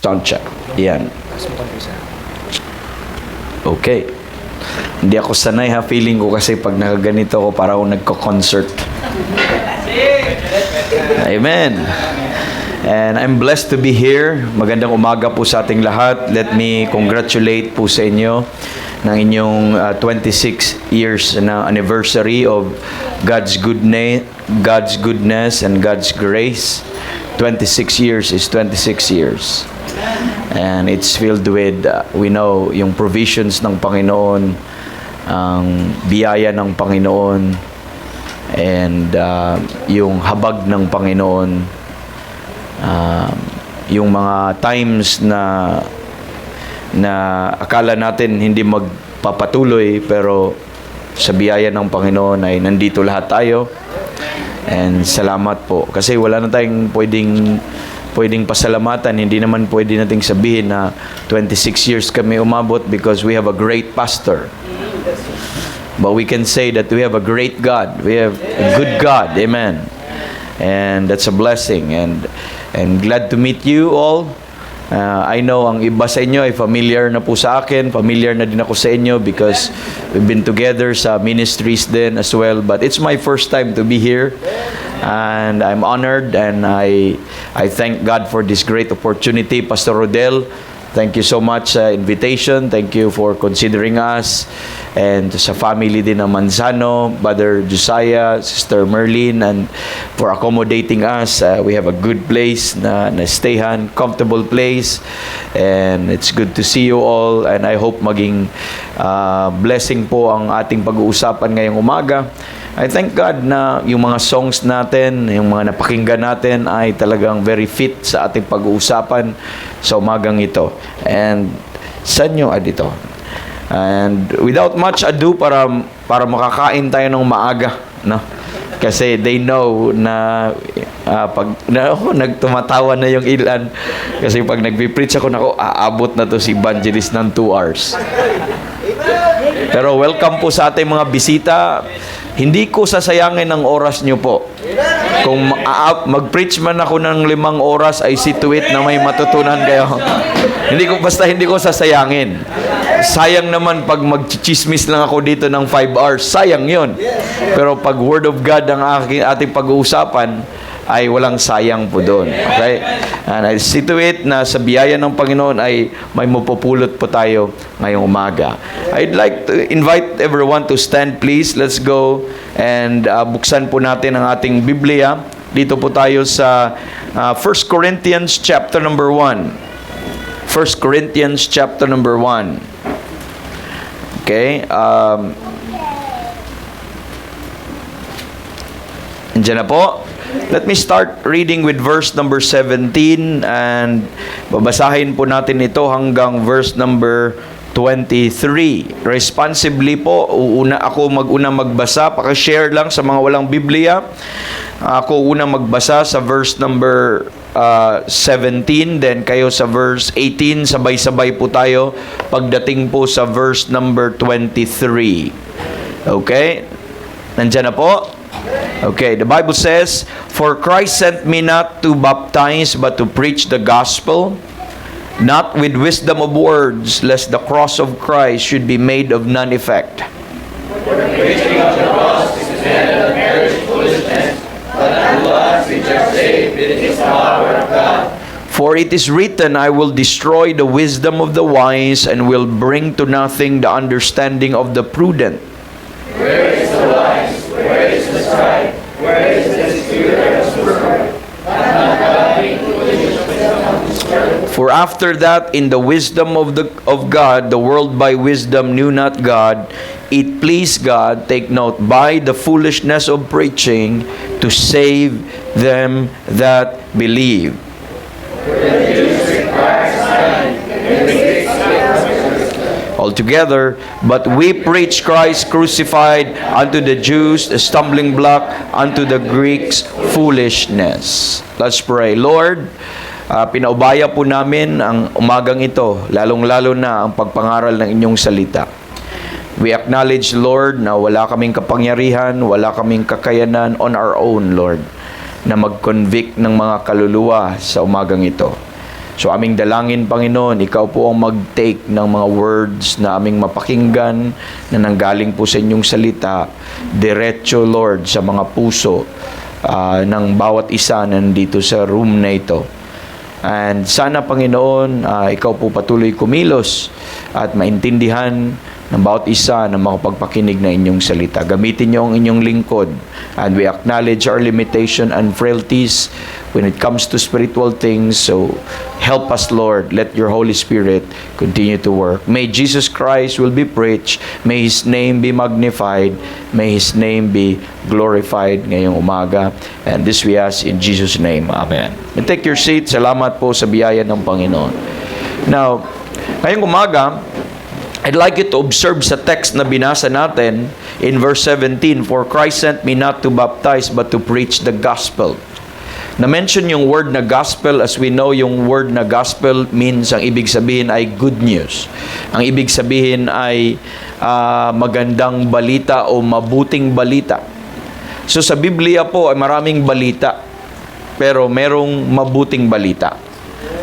Tansya. Yan. Okay. Hindi ako sanay ha. Feeling ko kasi pag nakaganito ako, para ako nagko-concert. Amen. And I'm blessed to be here. Magandang umaga po sa ating lahat. Let me congratulate po sa inyo ng inyong 26 years na anniversary of God's goodness and God's grace. 26 years is 26 years. And it's filled with, we know, yung provisions ng Panginoon, ang biyaya ng Panginoon, and yung habag ng Panginoon, yung mga times na akala natin hindi magpapatuloy, pero sa biyaya ng Panginoon ay nandito lahat tayo. And salamat po. Kasi wala na tayong pwedeng pasalamatan. Hindi naman pwede nating sabihin na 26 years kami umabot because we have a great pastor. But we can say that we have a great God. We have a good God. Amen. And that's a blessing. And glad to meet you all. I know ang iba sa inyo ay familiar na po sa akin. Familiar na din ako sa inyo because we've been together sa ministries din as well. But it's my first time to be here. And I'm honored and I thank God for this great opportunity. Pastor Rodel, thank you so much sa invitation. Thank you for considering us. And sa family din ng Manzano, Brother Josiah, Sister Merlin, and for accommodating us. We have a good place na stayhan, comfortable place. And it's good to see you all. And I hope maging blessing po ang ating pag-uusapan ngayong umaga. I thank God na yung mga songs natin, yung mga napakinggan natin ay talagang very fit sa ating pag-uusapan sa umagang ito. And saan yung dito? And without much ado, para makakain tayo ng maaga, no? Kasi they know na nagtumatawa na yung ilan. Kasi pag nagpipreach ako, aabot na to si Evangelist ng 2 hours. Pero welcome po sa ating mga bisita. Hindi ko sasayangin ang oras nyo po. Kung mag-preach man ako ng 5 oras, I see to it na may matutunan kayo. hindi ko sasayangin. Sayang naman pag mag-chismis lang ako dito ng 5 hours. Sayang yun. Pero pag Word of God ang ating pag-uusapan, ay walang sayang po doon. Okay? And I see to it na sa biyaya ng Panginoon ay may mapupulot po tayo ngayong umaga. I'd like to invite everyone to stand, please. Let's go and buksan po natin ang ating Biblia. Dito po tayo sa 1 Corinthians chapter number 1. 1 Corinthians chapter number 1. Okay? Andiyan na po. Let me start reading with verse number 17 and babasahin po natin ito hanggang verse number 23. Responsibly po, ako magbasa, paki-share lang sa mga walang Biblia. Ako una magbasa sa verse number 17, then kayo sa verse 18, sabay-sabay po tayo pagdating po sa verse number 23. Okay? Nandiyan na po? Okay, the Bible says, "For Christ sent me not to baptize, but to preach the gospel, not with wisdom of words, lest the cross of Christ should be made of none effect. For the preaching of the cross is then of marriage foolishness, but unto us which are saved it is the power of God. For it is written, I will destroy the wisdom of the wise, and will bring to nothing the understanding of the prudent." Where is the wise? Where is the scribe? Where is the disputer of word? For after that, in the wisdom of God, the world by wisdom knew not God. It pleased God, take note, by the foolishness of preaching, to save them that believe. Altogether, but we preach Christ crucified, unto the Jews a stumbling block, unto the Greeks foolishness. Let's pray. Lord, pinaubaya po namin ang umagang ito, lalong-lalo na ang pagpangaral ng inyong salita. We acknowledge, Lord, na wala kaming kapangyarihan, wala kaming kakayanan on our own, Lord, na mag-convict ng mga kaluluwa sa umagang ito. So aming dalangin, Panginoon, Ikaw po ang mag-take ng mga words na aming mapakinggan na nanggaling po sa inyong salita, diretso, Lord, sa mga puso ng bawat isa na nandito sa room na ito. And sana, Panginoon, Ikaw po patuloy kumilos at maintindihan ng bawat isa na makapagpakinig na inyong salita. Gamitin niyo ang inyong lingkod. And we acknowledge our limitation and frailties when it comes to spiritual things. So help us, Lord. Let your Holy Spirit continue to work. May Jesus Christ will be preached. May His name be magnified. May His name be glorified ngayong umaga. And this we ask in Jesus' name. Amen. And take your seat. Salamat po sa biyaya ng Panginoon. Now, ngayong umaga, I'd like you to observe sa text na binasa natin in verse 17, "For Christ sent me not to baptize but to preach the gospel." Na-mention yung word na gospel. As we know, yung word na gospel means, ang ibig sabihin ay good news. Ang ibig sabihin ay magandang balita o mabuting balita. So sa Biblia po ay maraming balita, pero merong mabuting balita.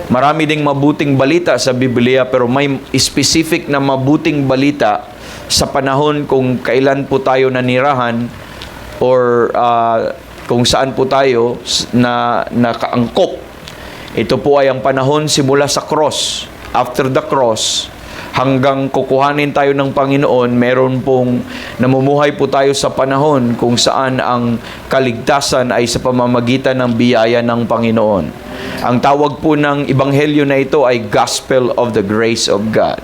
Marami ding mabuting balita sa Biblia, pero may specific na mabuting balita sa panahon kung kailan po tayo nanirahan or kung saan po tayo na nakaangkop. Ito po ay ang panahon simula sa cross. After the cross, hanggang kukuhanin tayo ng Panginoon, meron pong namumuhay po tayo sa panahon kung saan ang kaligtasan ay sa pamamagitan ng biyaya ng Panginoon. Ang tawag po ng ebanghelyo na ito ay Gospel of the Grace of God.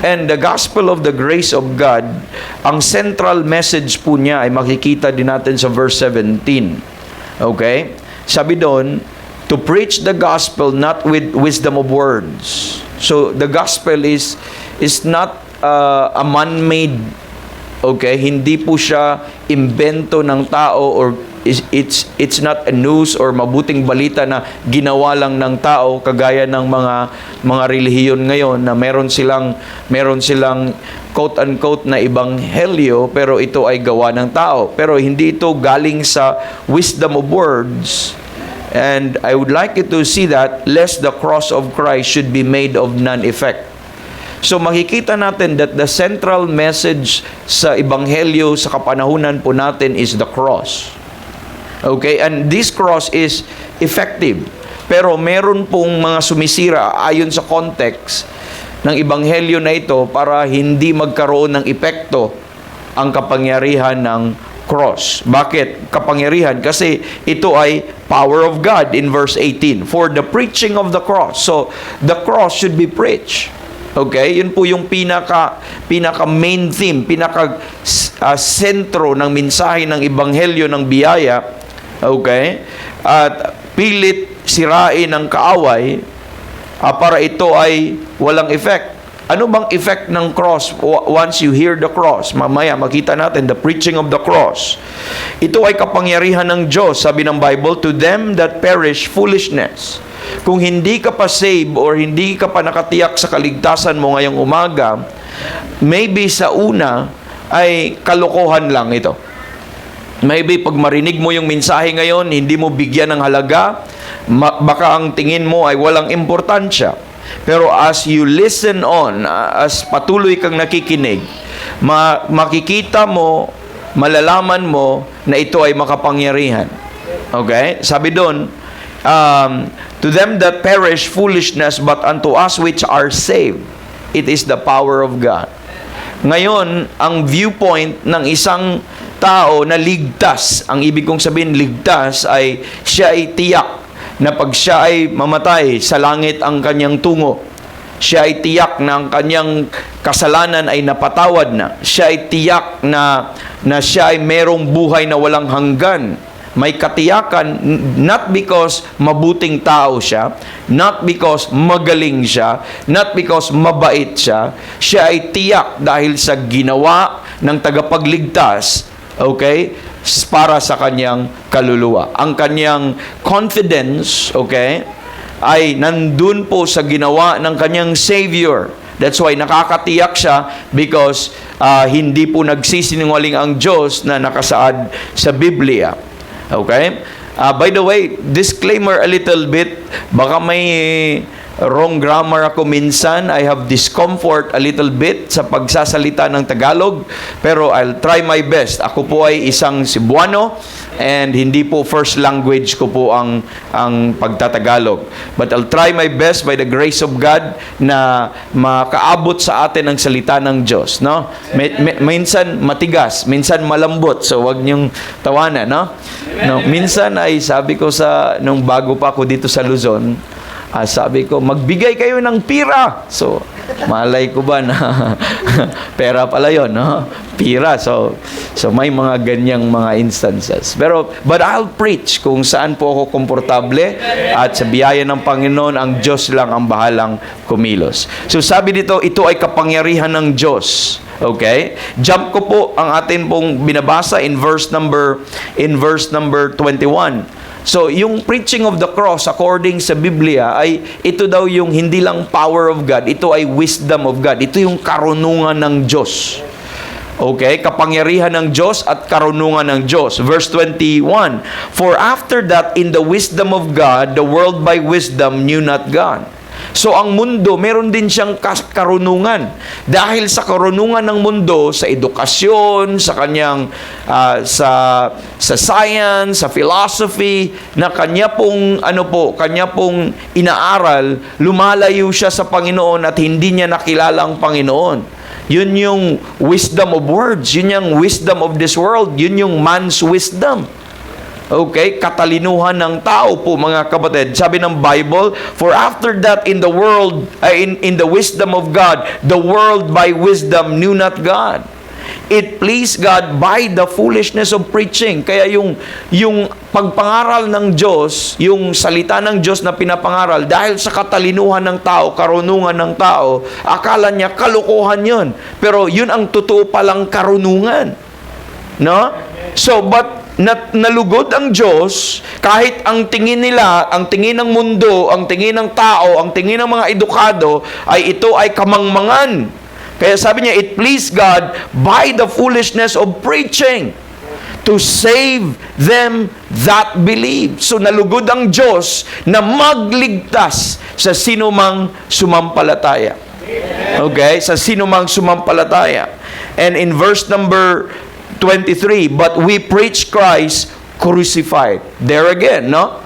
And the Gospel of the Grace of God, ang central message po niya ay makikita din natin sa verse 17. Okay? Sabi doon, to preach the gospel not with wisdom of words. So the gospel is not a man-made, okay? Hindi po siya imbento ng tao, or it's not a news or mabuting balita na ginawa lang ng tao, kagaya ng mga relihiyon ngayon na meron silang quote unquote na ebanghelyo, pero ito ay gawa ng tao. Pero hindi ito galing sa wisdom of words. And I would like you to see that, lest the cross of Christ should be made of none effect. So makikita natin that the central message sa ebanghelyo sa kapanahunan po natin is the cross. Okay? And this cross is effective. Pero meron pong mga sumisira ayon sa context ng ebanghelyo na ito para hindi magkaroon ng epekto ang kapangyarihan ng cross. Bakit kapangyarihan? Kasi ito ay power of God in verse 18. For the preaching of the cross. So, the cross should be preached. Okay? Yun po yung pinaka main theme, pinaka sentro ng mensahe ng ebanghelyo ng biyaya. Okay? At pilit sirain ng kaaway para ito ay walang effect. Ano bang effect ng cross once you hear the cross? Mamaya makita natin the preaching of the cross. Ito ay kapangyarihan ng Diyos, sabi ng Bible, to them that perish foolishness. Kung hindi ka pa save or hindi ka pa nakatiyak sa kaligtasan mo ngayong umaga, maybe sa una ay kalokohan lang ito. Maybe pag marinig mo yung mensahe ngayon, hindi mo bigyan ng halaga, baka ang tingin mo ay walang importansya. Pero as you listen on, as patuloy kang nakikinig, makikita mo, malalaman mo na ito ay makapangyarihan. Okay? Sabi doon, to them that perish foolishness, but unto us which are saved, it is the power of God. Ngayon, ang viewpoint ng isang tao na ligtas, ang ibig kong sabihin ligtas, ay siya ay tiyak na pag siya ay mamatay, sa langit ang kanyang tungo. Siya ay tiyak na ang kanyang kasalanan ay napatawad na. Siya ay tiyak na siya ay merong buhay na walang hanggan. May katiyakan, not because mabuting tao siya, not because magaling siya, not because mabait siya. Siya ay tiyak dahil sa ginawa ng tagapagligtas, okay, para sa kanyang kaluluwa. Ang kanyang confidence, okay, ay nandun po sa ginawa ng kanyang Savior. That's why nakakatiyak siya because hindi po nagsisinungaling ang Diyos na nakasaad sa Biblia. Okay? By the way, disclaimer a little bit, baka may wrong grammar ako minsan. I have discomfort a little bit sa pagsasalita ng Tagalog, pero I'll try my best. Ako po ay isang Cebuano and hindi po first language ko po ang pagtatagalog. But I'll try my best by the grace of God na makaabot sa atin ang salita ng Diyos, no? Minsan matigas, minsan malambot. So wag niyong tawanan, no? No, minsan ay sabi ko nung bago pa ako dito sa Luzon, sabi ko, magbigay kayo ng pira. So, malay ko ba na pera pala yun, no? Pira. So may mga ganyang mga instances. But I'll preach kung saan po ako komportable at sa biyaya ng Panginoon, ang Diyos lang ang bahalang kumilos. So, sabi dito, ito ay kapangyarihan ng Diyos. Okay? Jump ko po ang atin pong binabasa in verse number 21. So, yung preaching of the cross according sa Biblia ay ito daw yung hindi lang power of God, ito ay wisdom of God. Ito yung karunungan ng Diyos. Okay? Kapangyarihan ng Diyos at karunungan ng Diyos. Verse 21, For after that, in the wisdom of God, the world by wisdom knew not God. So, ang mundo, meron din siyang karunungan. Dahil sa karunungan ng mundo, sa edukasyon, sa kanyang, sa science, sa philosophy, na kanya pong inaaral, lumalayo siya sa Panginoon at hindi niya nakilala ang Panginoon. Yun yung wisdom of words. Yun yung wisdom of this world. Yun yung man's wisdom. Okay, katalinuhan ng tao po, mga kapatid. Sabi ng Bible, for after that in the world, in the wisdom of God, the world by wisdom knew not God. It pleased God by the foolishness of preaching. Kaya yung pagpangaral ng Diyos, yung salita ng Diyos na pinapangaral, dahil sa katalinuhan ng tao, karunungan ng tao, akala niya kalokohan yun. Pero yun ang totoo palang karunungan. No? So, but nalugod ang Diyos kahit ang tingin nila, ang tingin ng mundo, ang tingin ng tao, ang tingin ng mga edukado ay ito ay kamangmangan. Kaya sabi niya, it pleased God by the foolishness of preaching to save them that believe. So nalugod ang Diyos na magligtas sa sinumang sumampalataya. Okay? Sa sinumang sumampalataya. And in verse number 23, but we preach Christ crucified. There again, no?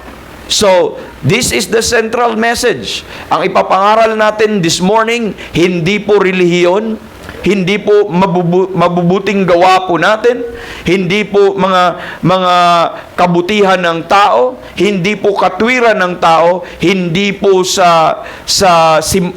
So, this is the central message. Ang ipapangaral natin this morning, hindi po relihiyon, hindi po mabubuting gawa po natin, hindi po mga kabutihan ng tao, hindi po katwiran ng tao, hindi po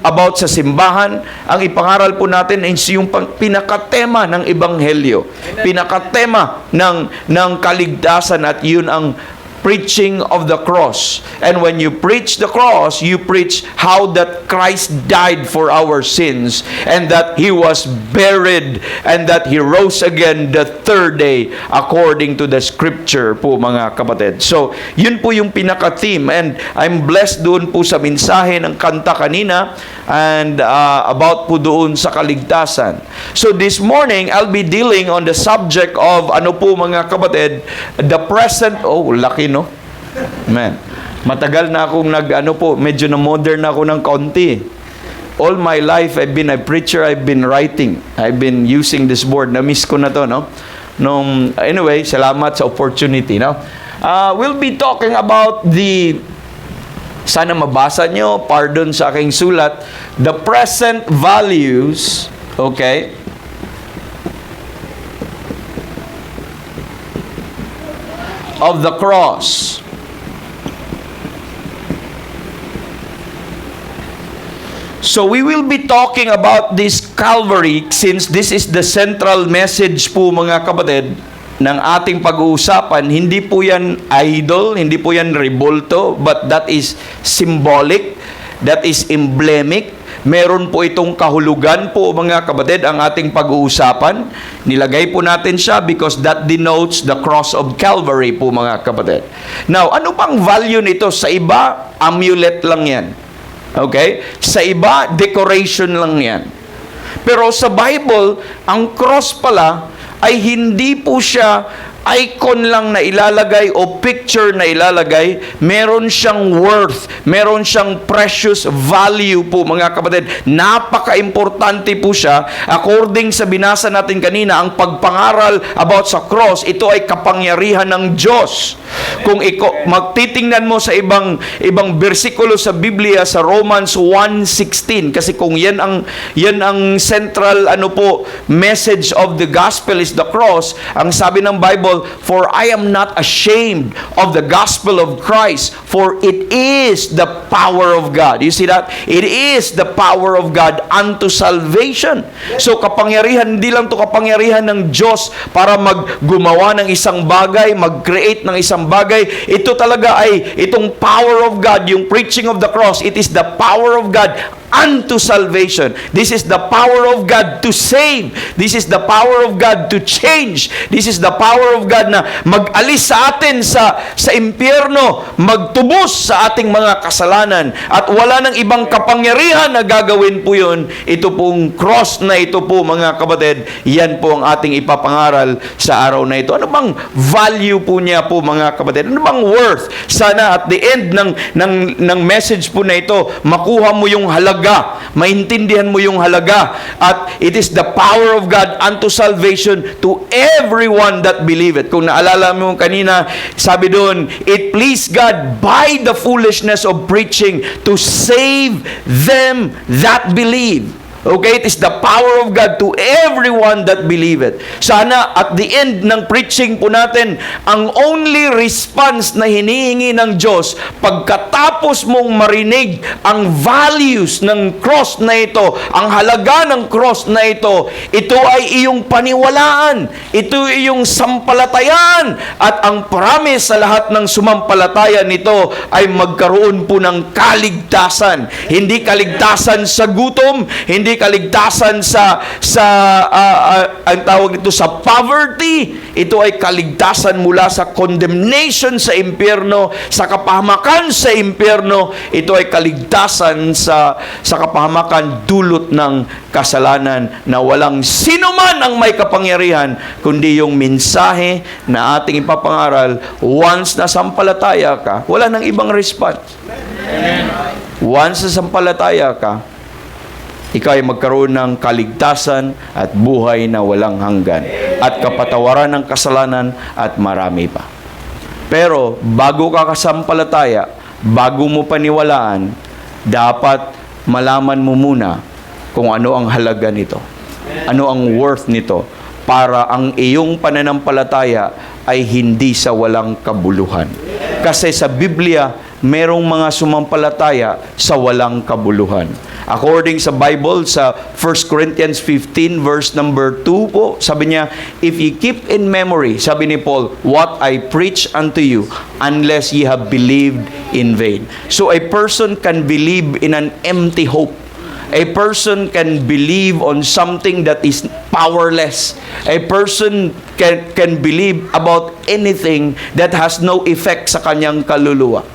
about sa simbahan. Ang ipangaral po natin is yung pinakatema ng ebanghelyo, pinakatema ng kaligtasan, at yun ang preaching of the cross. And when you preach the cross, you preach how that Christ died for our sins, and that He was buried, and that He rose again the third day according to the Scripture po, mga kapatid. So, yun po yung pinaka-theme, and I'm blessed doon po sa mensahe ng kanta kanina, and about po doon sa kaligtasan. So, this morning, I'll be dealing on the subject of, ano po mga kapatid, the present, laki no? Man, matagal na akong medyo na modern na ako ng konti. All my life, I've been a preacher, I've been writing, I've been using this board. Na-miss ko na to, no? Anyway, salamat sa opportunity, no? We'll be talking about sana mabasa nyo, pardon sa aking sulat, the present values, okay, of the cross. So we will be talking about this Calvary, since this is the central message po, mga kapatid, ng ating pag-uusapan. Hindi po yan idol, hindi po yan rebulto, but that is symbolic, that is emblemic. Meron po itong kahulugan po, mga kapatid, ang ating pag-uusapan. Nilagay po natin siya because that denotes the cross of Calvary po, mga kapatid. Now, ano pang value nito? Sa iba, amulet lang yan. Okay? Sa iba, decoration lang yan. Pero sa Bible, ang cross pala ay hindi po siya icon lang na ilalagay o picture na ilalagay, meron siyang worth, meron siyang precious value po mga kapatid. Napaka-importante po siya. According sa binasa natin kanina, ang pagpangaral about sa cross, ito ay kapangyarihan ng Diyos. Kung magtitingnan mo sa ibang bersikulo sa Biblia, sa Romans 1:16, kasi kung yan ang central message of the gospel is the cross. Ang sabi ng Bible, for I am not ashamed of the gospel of Christ, for it is the power of God. You see that? It is the power of God unto salvation. So kapangyarihan, hindi lang to kapangyarihan ng Diyos para gumawa ng isang bagay, mag-create ng isang bagay. Ito talaga ay itong power of God, yung preaching of the cross. It is the power of God unto salvation. This is the power of God to save. This is the power of God to change. This is the power of God na mag-alis sa atin sa impyerno, magtubos sa ating mga kasalanan. At wala nang ibang kapangyarihan na gagawin po yun. Ito pong cross na ito po mga kapatid, yan po ang ating ipapangaral sa araw na ito. Ano bang value po niya po mga kapatid? Ano bang worth? Sana at the end ng message po na ito, makuha mo yung halaga, maintindihan mo yung halaga, at it is the power of God unto salvation to everyone that believe it. Kung naalala mo kanina, sabi doon, it pleased God by the foolishness of preaching to save them that believe. Okay, it is the power of God to everyone that believe it. Sana at the end ng preaching po natin, ang only response na hinihingi ng Diyos, pagkatapos mong marinig ang values ng cross na ito, ang halaga ng cross na ito ay iyong paniwalaan, ito ay iyong sampalatayaan, at ang promise sa lahat ng sumampalataya nito ay magkaroon po ng kaligtasan. Hindi kaligtasan sa gutom, hindi kaligtasan sa ang tawag nito sa poverty. Ito ay kaligtasan mula sa condemnation sa impyerno, sa kapahamakan sa impyerno. Ito ay kaligtasan sa kapahamakan dulot ng kasalanan, na walang sino man ang may kapangyarihan kundi yung mensahe na ating ipapangaral. Once na sampalataya ka, wala nang ibang response. Once na sampalataya ka, ikaw ay magkaroon ng kaligtasan at buhay na walang hanggan, at kapatawaran ng kasalanan at marami pa. Pero bago ka kasampalataya, bago mo paniwalaan, dapat malaman mo muna kung ano ang halaga nito, ano ang worth nito, para ang iyong pananampalataya ay hindi sa walang kabuluhan. Kasi sa Biblia, merong mga sumampalataya sa walang kabuluhan. According sa Bible, sa 1 Corinthians 15 verse number 2 po, sabi niya, if ye keep in memory, sabi ni Paul, what I preach unto you, unless ye have believed in vain. So a person can believe in an empty hope. A person can believe on something that is powerless. A person can believe about anything that has no effect sa kanyang kaluluwa.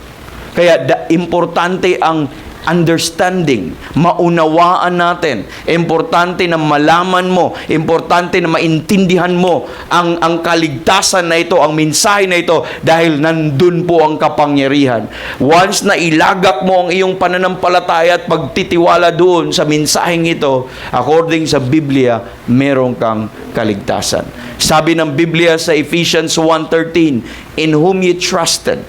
Kaya importante ang understanding, maunawaan natin. Importante na malaman mo, importante na maintindihan mo ang kaligtasan na ito, ang mensahe na ito, dahil nandun po ang kapangyarihan. Once na ilagak mo ang iyong pananampalataya at pagtitiwala doon sa mensaheng ito, according sa Biblia, meron kang kaligtasan. Sabi ng Biblia sa Ephesians 1:13, in whom ye trusted,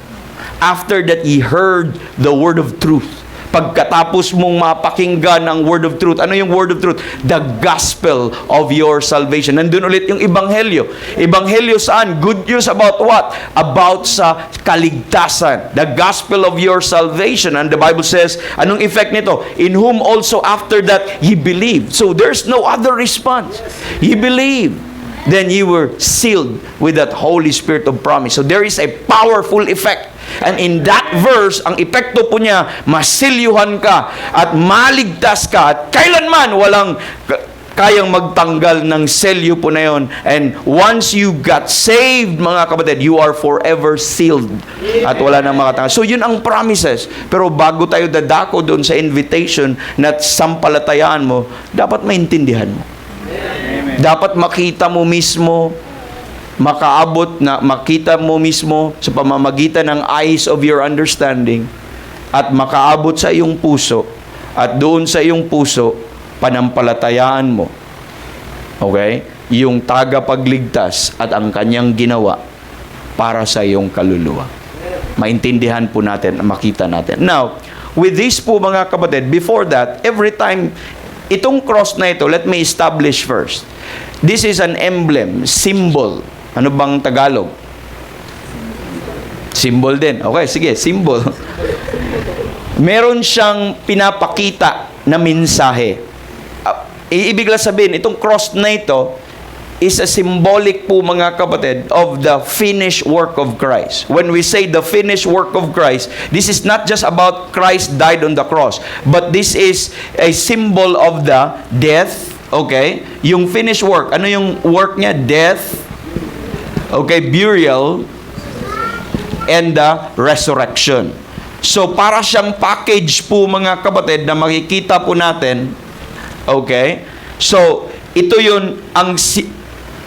after that ye heard the word of truth. Pagkatapos mong mapakinggan ang word of truth. Ano yung word of truth? The gospel of your salvation. Nandun ulit yung ebanghelyo. Ebanghelyo saan? Good news about what? About sa kaligtasan. The gospel of your salvation. And the Bible says, anong effect nito? In whom also after that ye believe. So there's no other response. Ye believe. Then you were sealed with that Holy Spirit of promise. So there is a powerful effect. And in that verse, ang epekto po niya, masilyuhan ka at maligtas ka, at kailanman walang kayang magtanggal ng selyo po na yon. And once you got saved, mga kapatid, you are forever sealed. At wala nang makatanggal. So yun ang promises. Pero bago tayo dadako doon sa invitation na sampalatayaan mo, dapat maintindihan mo. Dapat makita mo mismo makaabot na makita mo mismo sa pamamagitan ng eyes of your understanding at makaabot sa iyong puso at doon sa iyong puso panampalatayaan mo. Okay? Yung tagapagligtas at ang kanyang ginawa para sa iyong kaluluwa. Maintindihan po natin, makita natin. Now, with this po mga kapatid, before that, every time itong cross na ito, let me establish first. This is an emblem, symbol. Ano bang Tagalog? Symbol din. Okay, sige, symbol. Meron siyang pinapakita na mensahe. Ibig lang sabihin, itong cross na ito is a symbolic po mga kapatid of the finished work of Christ. When we say the finished work of Christ, this is not just about Christ died on the cross, but this is a symbol of the death, okay? Yung finished work, ano yung work niya? Death, okay, burial, and the resurrection. So, para siyang package po mga kapatid na makikita po natin, okay? So, ito yun,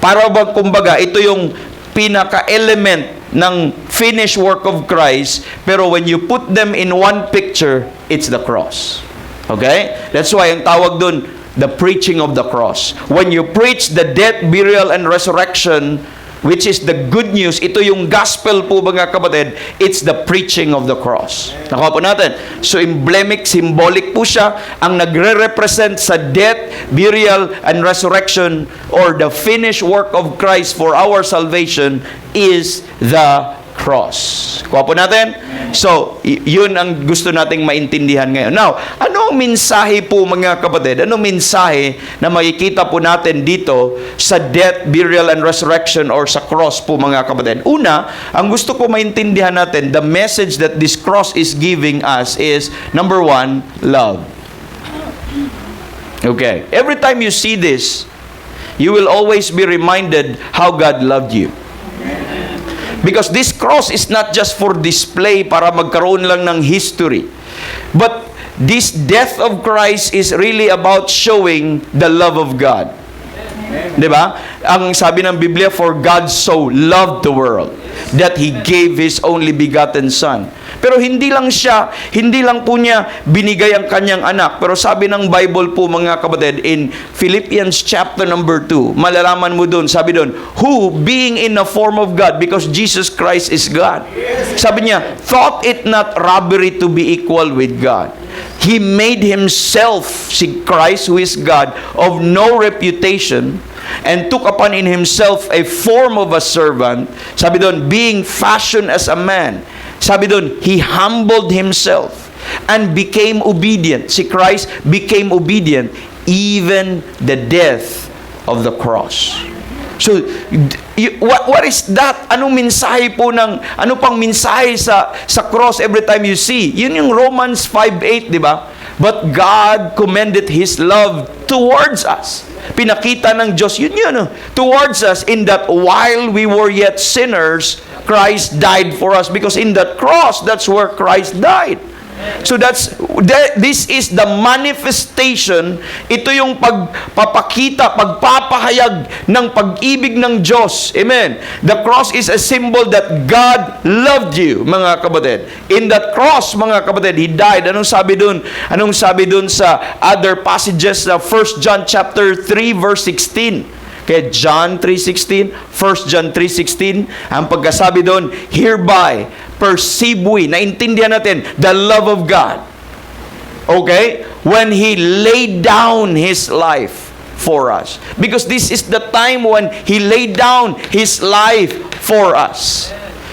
para ba kumbaga, ito yung pinaka-element ng finished work of Christ, pero when you put them in one picture, it's the cross. Okay? That's why ang tawag dun, the preaching of the cross. When you preach the death, burial, and resurrection, which is the good news, ito yung gospel po mga kapatid, it's the preaching of the cross. Nakuha po natin. So emblemic, symbolic po siya, ang nagre-represent sa death, burial, and resurrection, or the finished work of Christ for our salvation is the cross. Kuha po natin? So, yun ang gusto nating maintindihan ngayon. Now, ano ang mensahe po mga kapatid? Ano mensahe na makikita po natin dito sa death, burial, and resurrection or sa cross po mga kapatid? Una, ang gusto ko maintindihan natin, the message that this cross is giving us is, number one, love. Okay. Every time you see this, you will always be reminded how God loved you. Because this cross is not just for display para magkaroon lang ng history. But this death of Christ is really about showing the love of God. Diba? Ang sabi ng Biblia, for God so loved the world that He gave His only begotten Son. Pero hindi lang po niya binigay ang kanyang anak. Pero sabi ng Bible po mga kapatid, in Philippians chapter number 2, malalaman mo doon, sabi doon, who being in the form of God, because Jesus Christ is God. Sabi niya, thought it not robbery to be equal with God. He made Himself, si Christ who is God, of no reputation, and took upon in Himself a form of a servant. Sabi doon, being fashioned as a man. Sabi doon, He humbled Himself and became obedient. Si Christ became obedient, even the death of the cross. So, what is that? Anong mensahe po ano pang mensahe sa cross every time you see? Yun yung Romans 5:8, di ba? But God commended His love towards us. Pinakita ng Diyos, yun, towards us, in that while we were yet sinners, Christ died for us. Because in that cross, that's where Christ died. So this is the manifestation, ito yung pagpapakita, pagpapahayag ng pag-ibig ng Diyos. Amen. The cross is a symbol that God loved you, mga kapatid. In that cross, mga kapatid, He died. Anong sabi dun? Anong sabi dun sa other passages sa 1 John chapter 3 verse 16? Kaya John 3:16, 1 John 3:16, ang pagkasabi doon, hereby perceive we, naintindihan natin, the love of God. Okay? When He laid down His life for us. Because this is the time when He laid down His life for us.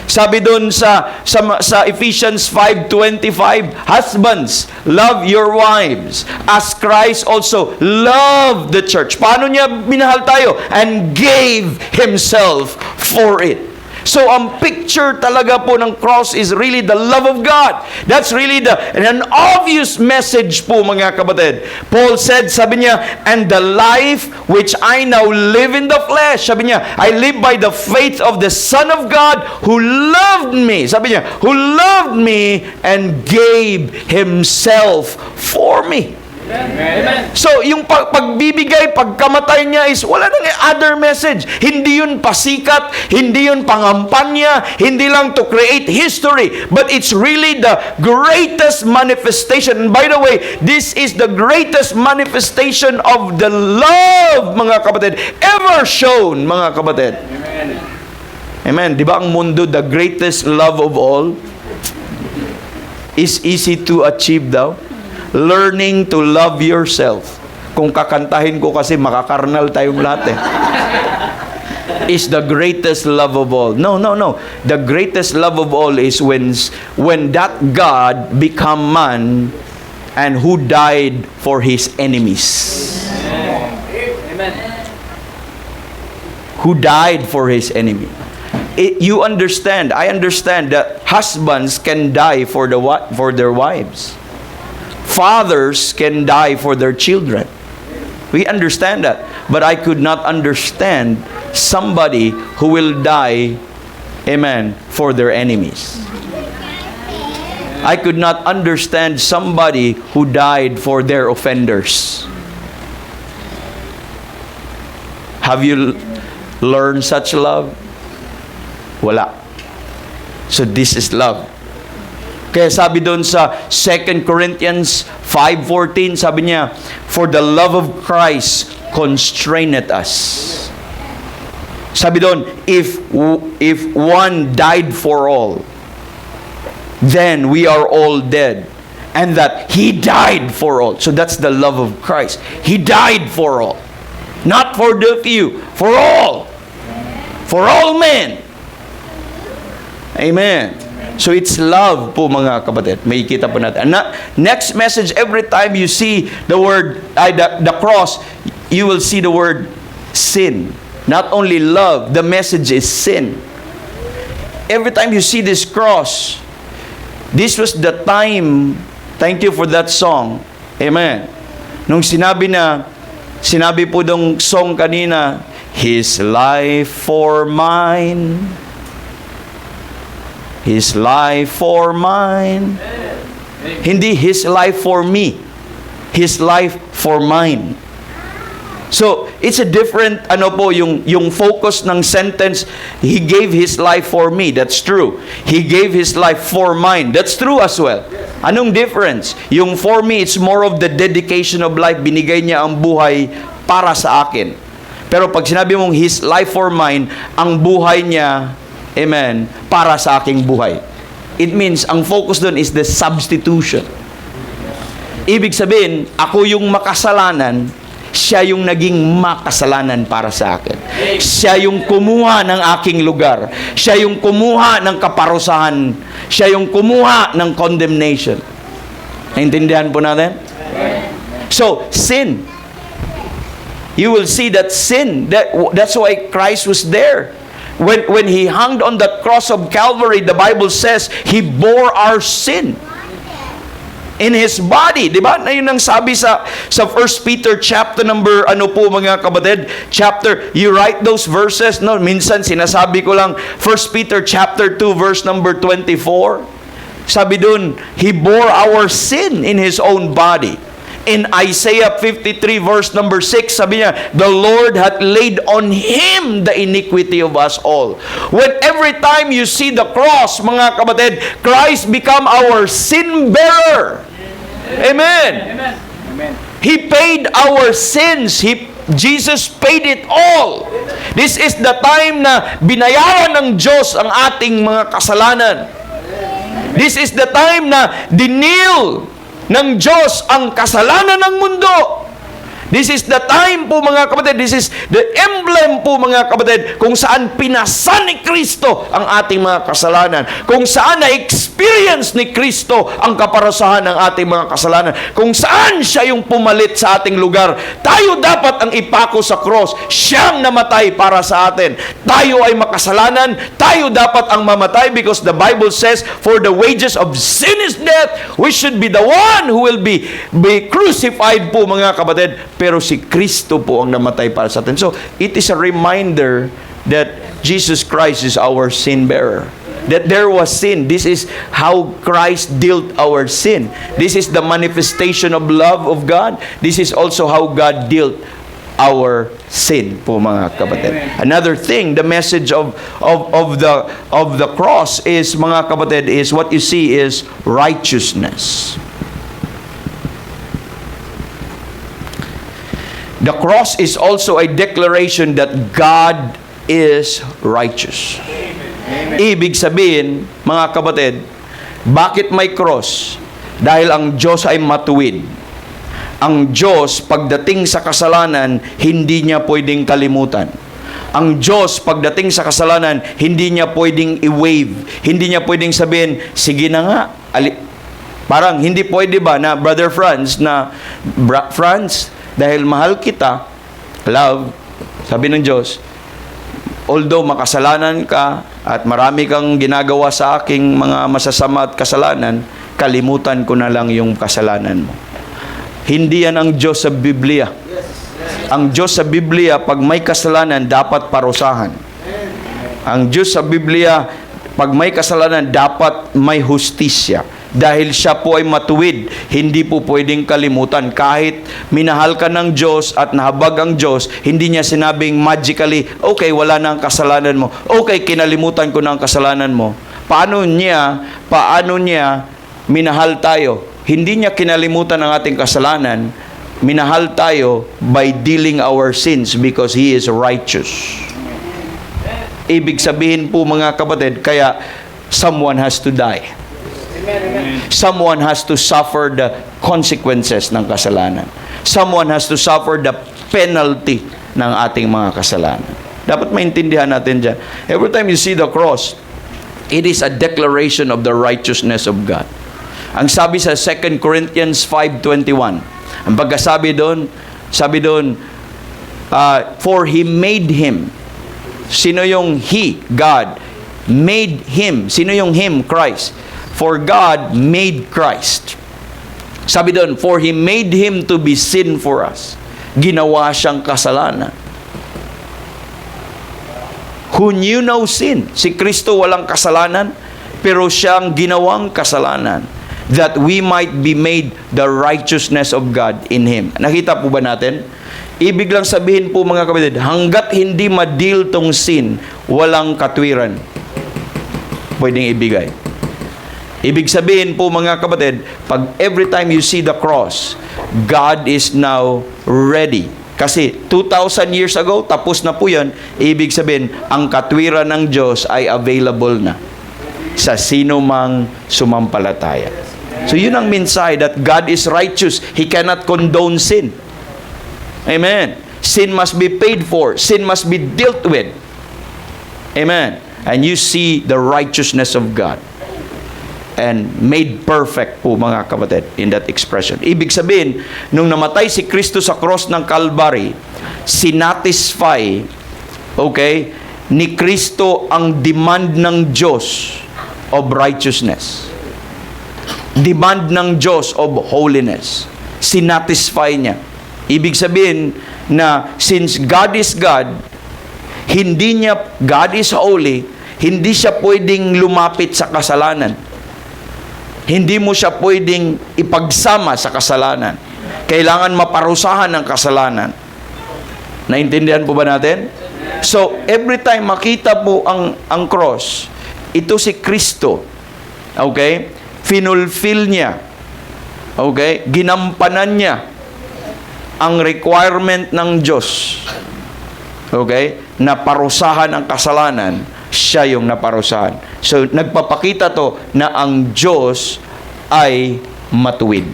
Sabi doon sa Ephesians 5:25, husbands, love your wives as Christ also loved the church. Paano niya minahal tayo? And gave Himself for it. So, ang picture talaga po ng cross is really the love of God. That's really an obvious message po, mga kapatid. Paul said, sabi niya, and the life which I now live in the flesh, sabi niya, I live by the faith of the Son of God who loved me. Sabi niya, who loved me and gave Himself for me. So, yung pagbibigay, pagkamatay niya is wala nang other message. Hindi yun pasikat, hindi yun pangampanya, hindi lang to create history, but it's really the greatest manifestation. And by the way, this is the greatest manifestation of the love, mga kapatid, ever shown, mga kapatid. Amen. Di ba ang mundo, the greatest love of all is easy to achieve daw? Learning to love yourself. Kung kakantahin ko kasi makakarnal tayong lahat is the greatest love of all. No. The greatest love of all is when that God become man and who died for his enemies. Amen. Who died for his enemy. You understand, I understand that husbands can die for their wives. Fathers can die for their children. We understand that. But I could not understand somebody who will die, amen, for their enemies. I could not understand somebody who died for their offenders. Have you learned such love? Wala. So this is love. Kaya sabi doon sa 2 Corinthians 5:14, sabi niya, for the love of Christ constraineth us. Sabi doon, if one died for all, then we are all dead. And that He died for all. So that's the love of Christ. He died for all. Not for the few, for all. For all men. Amen. So it's love po, mga kapatid. May kita po natin. Next message, every time you see the word, the cross, you will see the word sin. Not only love, the message is sin. Every time you see this cross, this was the time, thank you for that song. Amen. Nung sinabi po dong song kanina, His life for mine, His life for mine. Hindi His life for me. His life for mine. So, it's a different, yung focus ng sentence, He gave His life for me. That's true. He gave His life for mine. That's true as well. Anong difference? Yung for me, it's more of the dedication of life. Binigay niya ang buhay para sa akin. Pero pag sinabi mong His life for mine, ang buhay niya, amen, para sa aking buhay. It means, ang focus doon is the substitution. Ibig sabihin, ako yung makasalanan, siya yung naging makasalanan para sa akin. Siya yung kumuha ng aking lugar. Siya yung kumuha ng kaparusahan. Siya yung kumuha ng condemnation. Naintindihan po natin? So, sin. You will see that sin, that's why Christ was there. When He hung on the cross of Calvary, the Bible says, He bore our sin in His body. Diba? Na yun ang sabi sa 1 Peter chapter number, mga kapatid, chapter, you write those verses, no? Minsan sinasabi ko lang, 1 Peter chapter 2, verse number 24. Sabi dun, He bore our sin in His own body. In Isaiah 53 verse number 6, sabi niya, the Lord hath laid on Him the iniquity of us all. When every time you see the cross, mga kapatid, Christ become our sin bearer. Amen. Amen. He paid our sins. Jesus paid it all. This is the time na binayaran ng Diyos ang ating mga kasalanan. This is the time na dinil ng Diyos ang kasalanan ng mundo. This is the time po, mga kapatid, this is the emblem po, mga kapatid, kung saan pinasan ni Kristo ang ating mga kasalanan. Kung saan na-experience ni Kristo ang kaparusahan ng ating mga kasalanan. Kung saan siya yung pumalit sa ating lugar. Tayo dapat ang ipako sa cross. Siyang namatay para sa atin. Tayo ay makasalanan. Tayo dapat ang mamatay because the Bible says, for the wages of sin is death. We should be the one who will be crucified po, mga kapatid. Pero si Kristo po ang namatay para sa atin. So, it is a reminder that Jesus Christ is our sin bearer. that there was sin. This is how Christ dealt our sin. This is the manifestation of love of God. This is also how God dealt our sin po mga kapatid. Another thing, the message of the cross is mga kapatid is what you see is righteousness. The cross is also a declaration that God is righteous. Ibig sabihin, mga kapatid, bakit may cross? Dahil ang Diyos ay matuwid. Ang Diyos, pagdating sa kasalanan, hindi niya pwedeng kalimutan. Ang Diyos, pagdating sa kasalanan, hindi niya pwedeng i-wave. Hindi niya pwedeng sabihin, sige na nga. Parang hindi pwede ba na, Brother Franz, Franz, dahil mahal kita, love, sabi ng Diyos, although makasalanan ka at marami kang ginagawa sa aking mga masasama at kasalanan, kalimutan ko na lang yung kasalanan mo. Hindi yan ang Diyos sa Biblia. Ang Diyos sa Biblia, pag may kasalanan, dapat parusahan. Ang Diyos sa Biblia, pag may kasalanan, dapat may hustisya. Dahil siya po ay matuwid, hindi po pwedeng kalimutan. Kahit minahal ka ng Diyos at nahabag ang Diyos, hindi niya sinabing magically, okay, wala na ang kasalanan mo. Okay, kinalimutan ko na ang kasalanan mo. Paano niya minahal tayo? Hindi niya kinalimutan ang ating kasalanan. Minahal tayo by dealing our sins because He is righteous. Ibig sabihin po mga kapatid, kaya someone has to die. Someone has to suffer the consequences ng kasalanan. Someone has to suffer the penalty ng ating mga kasalanan. Dapat maintindihan natin dyan. Every time you see the cross, it is a declaration of the righteousness of God. Ang sabi sa 2 Corinthians 5:21, ang pagkasabi doon, sabi doon, for He made Him. Sino yung He? God. Made Him. Sino yung Him? Christ. For God made Christ. Sabi doon, for He made Him to be sin for us. Ginawa siyang kasalanan. Who knew no sin. Si Kristo walang kasalanan, pero siyang ginawang kasalanan. That we might be made the righteousness of God in Him. Nakita po ba natin? Ibig lang sabihin po mga kapatid, hanggat hindi ma-deal tong sin, walang katwiran pwedeng ibigay. Ibig sabihin po mga kapatid, pag every time you see the cross, God is now ready. Kasi 2,000 years ago, tapos na po yan. Ibig sabihin, ang katwiran ng Diyos ay available na sa sino mang sumampalataya. So yun ang mensahe that God is righteous. He cannot condone sin. Amen. Sin must be paid for. Sin must be dealt with. Amen. And you see the righteousness of God. And made perfect po mga kapatid in that expression. Ibig sabihin, nung namatay si Kristo sa cross ng Calvary, sinatisfy, okay, ni Kristo ang demand ng Diyos of righteousness. Demand ng Diyos of holiness. Sinatisfy niya. Ibig sabihin na since God is God, God is holy, hindi siya pwedeng lumapit sa kasalanan. Hindi mo siya pwedeng ipagsama sa kasalanan. Kailangan maparusahan ang kasalanan. Naintindihan po ba natin? So, every time makita po ang cross, ito si Kristo. Okay? Finulfill niya. Okay? Ginampanan niya ang requirement ng Diyos. Okay? Na parusahan ang kasalanan, siya yung naparusahan. So, nagpapakita to na ang Diyos ay matuwid.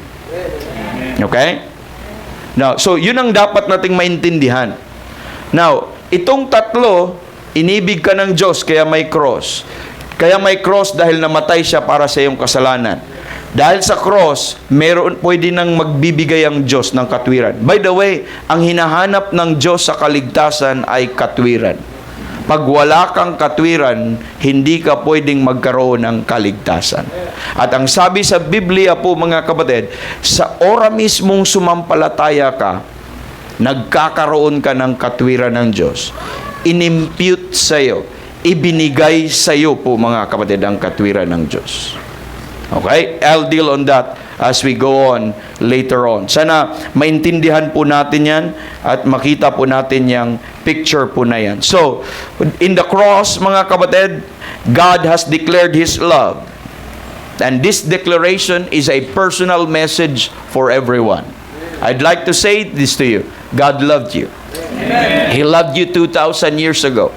Okay? Now, so, yun ang dapat nating maintindihan. Now, itong tatlo, inibig ka ng Diyos, kaya may cross. Kaya may cross dahil namatay siya para sa iyong kasalanan. Dahil sa cross, pwede nang magbibigay ang Diyos ng katwiran. By the way, ang hinahanap ng Diyos sa kaligtasan ay katwiran. Pag wala kang katwiran, hindi ka pwedeng magkaroon ng kaligtasan. At ang sabi sa Biblia po mga kapatid, sa ora mismong sumampalataya ka, nagkakaroon ka ng katwiran ng Diyos. Inimpute sa iyo, ibinigay sa iyo po mga kapatid ang katwiran ng Diyos. Okay? I'll deal on that as we go on later on. Sana maintindihan po natin yan at makita po natin yung picture po na yan. So, in the cross, mga kapatid, God has declared His love. And this declaration is a personal message for everyone. I'd like to say this to you. God loved you. Amen. He loved you 2,000 years ago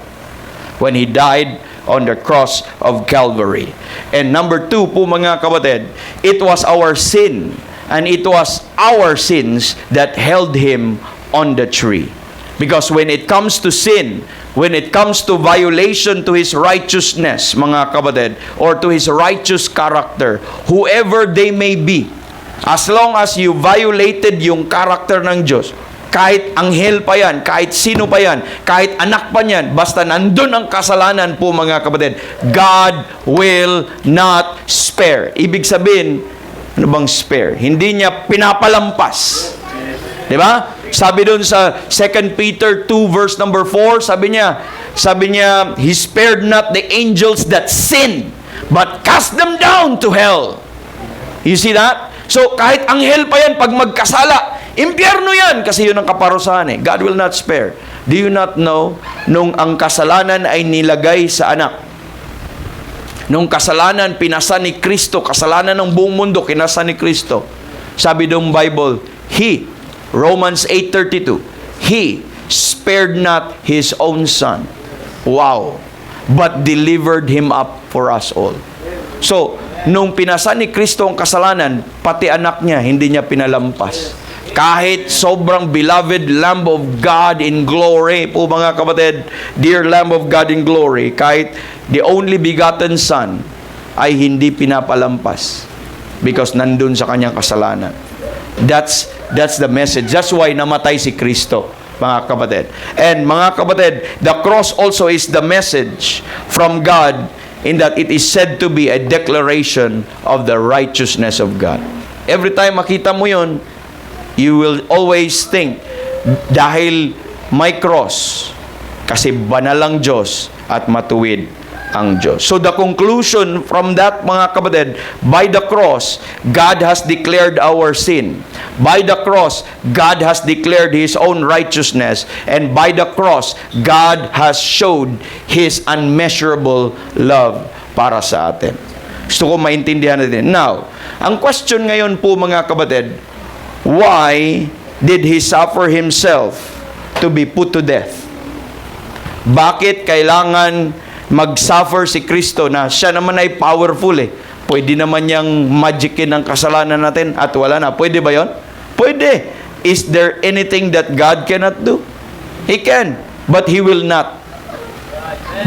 when He died on the cross of Calvary. And number 2 po mga kapatid, it was our sin and it was our sins that held Him on the tree. Because when it comes to sin, when it comes to violation to His righteousness, mga kapatid, or to His righteous character, whoever they may be, as long as you violated yung character ng Diyos, kahit anghel pa yan, kahit sino pa yan, kahit anak pa yan, basta nandun ang kasalanan po mga kapatid, God will not spare. Ibig sabihin, ano bang spare? Hindi niya pinapalampas. Di ba? Sabi doon sa 2 Peter 2 verse number 4, sabi niya, He spared not the angels that sinned, but cast them down to hell. You see that? So, kahit anghel pa yan, pag magkasala, impyerno yan, kasi yun ang kaparusahan eh. God will not spare. Do you not know, nung ang kasalanan ay nilagay sa anak, nung kasalanan pinasa ni Kristo, kasalanan ng buong mundo, kinasa ni Kristo, sabi doon Bible, He, Romans 8:32, He spared not His own Son. Wow! But delivered Him up for us all. So, nung pinasa ni Kristo ang kasalanan, pati anak niya, hindi niya pinalampas. Kahit sobrang beloved Lamb of God in glory, po mga kapatid, dear Lamb of God in glory, kahit the only begotten Son, ay hindi pinapalampas. Because nandun sa kanyang kasalanan. That's the message. That's why namatay si Kristo, mga kapatid. And mga kapatid, the cross also is the message from God in that it is said to be a declaration of the righteousness of God. Every time makita mo yun, you will always think, dahil may cross, kasi banal ang Diyos at matuwid ang Diyos. So the conclusion from that, mga kapatid, by the cross, God has declared our sin. By the cross, God has declared His own righteousness. And by the cross, God has showed His unmeasurable love para sa atin. Gusto ko maintindihan natin. Now, ang question ngayon po mga kapatid, why did He suffer Himself to be put to death? Bakit kailangan mag-suffer si Kristo na siya naman ay powerful eh? Pwede naman niyang magicin ang kasalanan natin at wala na. Pwede ba yon? Pwede. Is there anything that God cannot do? He can, but He will not.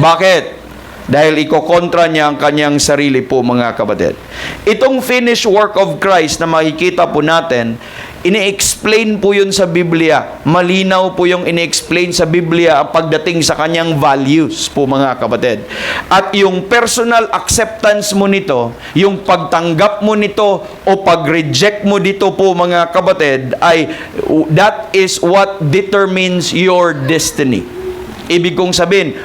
Bakit? Dahil ikokontra niya ang kanyang sarili po mga kapatid. Itong finished work of Christ na makikita po natin, ini-explain po yun sa Biblia. Malinaw po yung ini-explain sa Biblia ang pagdating sa kanyang values po mga kapatid. At yung personal acceptance mo nito, yung pagtanggap mo nito o pag-reject mo dito po mga kapatid, ay that is what determines your destiny. Ibig kong sabihin,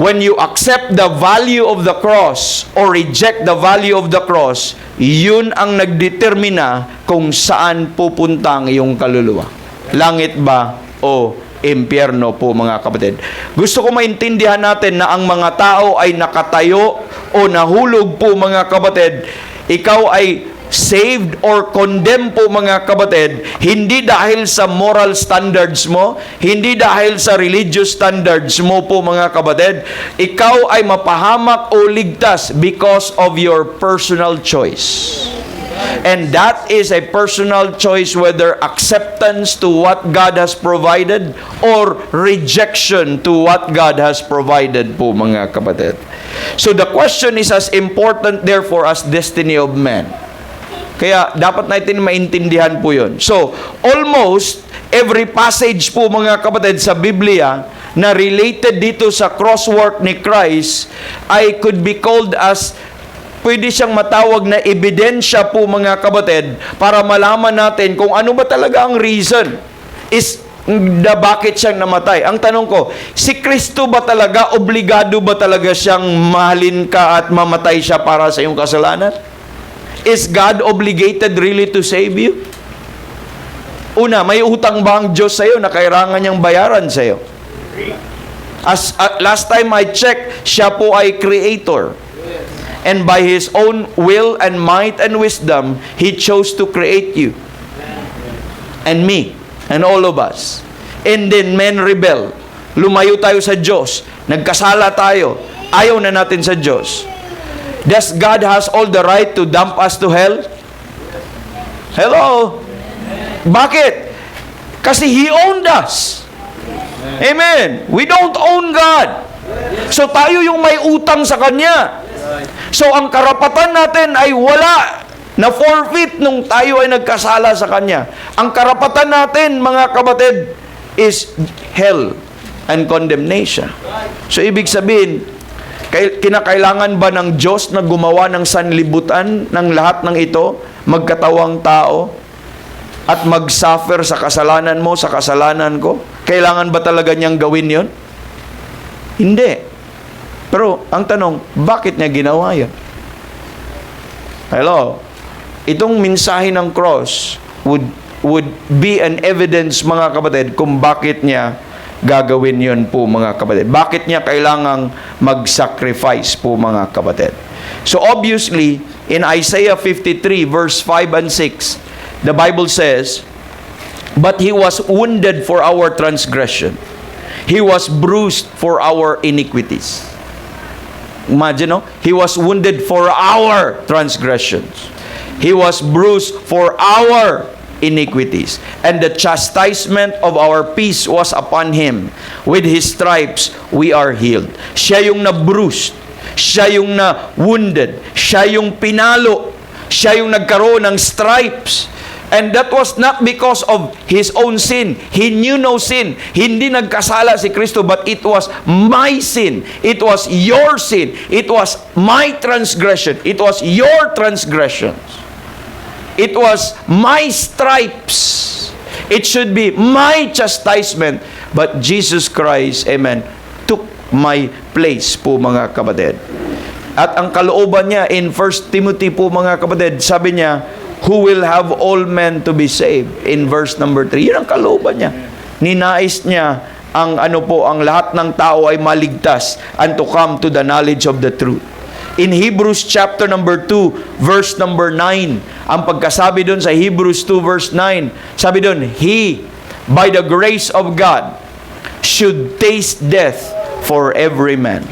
when you accept the value of the cross or reject the value of the cross, yun ang nagdetermina kung saan pupunta ang iyong kaluluwa. Langit ba o impyerno po mga kapatid. Gusto ko maintindihan natin na ang mga tao ay nakatayo o nahulog po mga kapatid. Ikaw ay saved or condemned po mga kapatid, hindi dahil sa moral standards mo, hindi dahil sa religious standards mo po mga kapatid. Ikaw ay mapahamak o ligtas because of your personal choice. And that is a personal choice, whether acceptance to what God has provided or rejection to what God has provided po mga kapatid. So the question is as important therefore as destiny of man. Kaya dapat natin maintindihan po yun. So, almost every passage po mga kapatid sa Biblia na related dito sa crosswork ni Christ ay could be called as, pwede siyang matawag na ebidensya po mga kapatid para malaman natin kung ano ba talaga ang reason. Is na bakit siyang namatay. Ang tanong ko, si Kristo ba talaga, obligado ba talaga siyang mahalin ka at mamatay siya para sa iyong kasalanan? Is God obligated really to save you? Una, may utang ba ang Diyos sa iyo na kailangan niyang bayaran sa iyo? Last time I checked, siya po ay creator. And by His own will and might and wisdom, He chose to create you. And me. And all of us. And then men rebel. Lumayo tayo sa Diyos. Nagkasala tayo. Ayaw na natin sa Diyos. Does God has all the right to dump us to hell? Hello? Bakit? Kasi He owned us. Amen. We don't own God. So tayo yung may utang sa Kanya. So ang karapatan natin ay wala na forfeit nung tayo ay nagkasala sa Kanya. Ang karapatan natin, mga kapatid, is hell and condemnation. So, ibig sabihin, kinakailangan ba ng Diyos na gumawa ng sanlibutan ng lahat ng ito, magkatawang tao, at mag-suffer sa kasalanan mo, sa kasalanan ko? Kailangan ba talaga niyang gawin yon? Hindi. Pero, ang tanong, bakit niya ginawa yon? Hello? Itong mensahe ng cross would be an evidence, mga kapatid, kung bakit niya gagawin yon po, mga kapatid. Bakit niya kailangang mag-sacrifice po, mga kapatid. So obviously, in Isaiah 53 verse 5 and 6, the Bible says, "But He was wounded for our transgression. He was bruised for our iniquities." Imagine, no? He was wounded for our transgressions. He was bruised for our iniquities. And the chastisement of our peace was upon Him. With His stripes, we are healed. Siya yung na-bruised. Siya yung na-wounded. Siya yung pinalo. Siya yung nagkaroon ng stripes. And that was not because of His own sin. He knew no sin. Hindi nagkasala si Kristo, but it was my sin. It was your sin. It was my transgression. It was your transgressions. It was my stripes. It should be my chastisement. But Jesus Christ, amen, took my place po, mga kapatid. At ang kalooban niya in 1 Timothy po, mga kapatid, sabi niya, who will have all men to be saved. In verse number 3. Yun ang kalooban niya. Ninais niya ang ang lahat ng tao ay maligtas and to come to the knowledge of the truth. In Hebrews chapter number 2, verse number 9, ang pagkasabi doon sa Hebrews 2 verse 9, sabi doon, He, by the grace of God, should taste death for every man.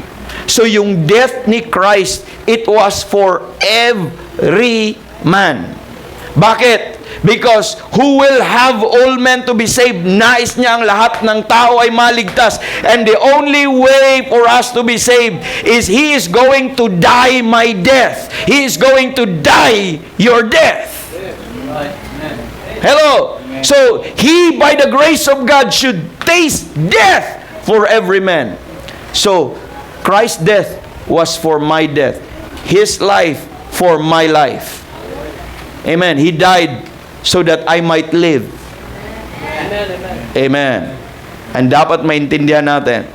So yung death ni Christ, it was for every man. Bakit? Because who will have all men to be saved? Nais niya ang lahat ng tao ay maligtas. And the only way for us to be saved is He is going to die my death. He is going to die your death. Hello? So, He, by the grace of God, should taste death for every man. So, Christ's death was for my death. His life for my life. Amen. He died so that I might live. Amen. And dapat maintindihan natin,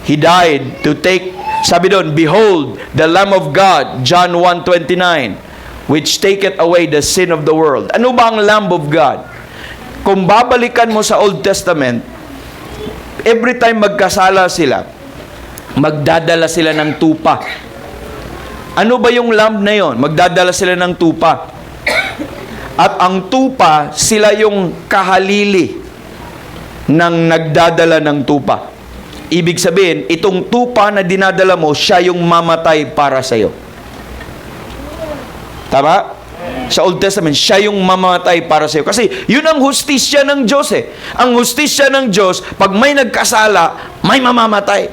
He died to take, sabi doon, behold, the Lamb of God, John 1:29, which taketh away the sin of the world. Ano ba ang Lamb of God? Kung babalikan mo sa Old Testament, every time magkasala sila, magdadala sila ng tupa. Ano ba yung lamb na yon? Magdadala sila ng tupa. At ang tupa, sila yung kahalili ng nagdadala ng tupa. Ibig sabihin, itong tupa na dinadala mo, siya yung mamatay para sa iyo. Tama? Sa Old Testament, siya yung mamatay para sa iyo. Kasi yun ang hustisya ng Diyos eh. Ang hustisya ng Diyos, pag may nagkasala, may mamamatay.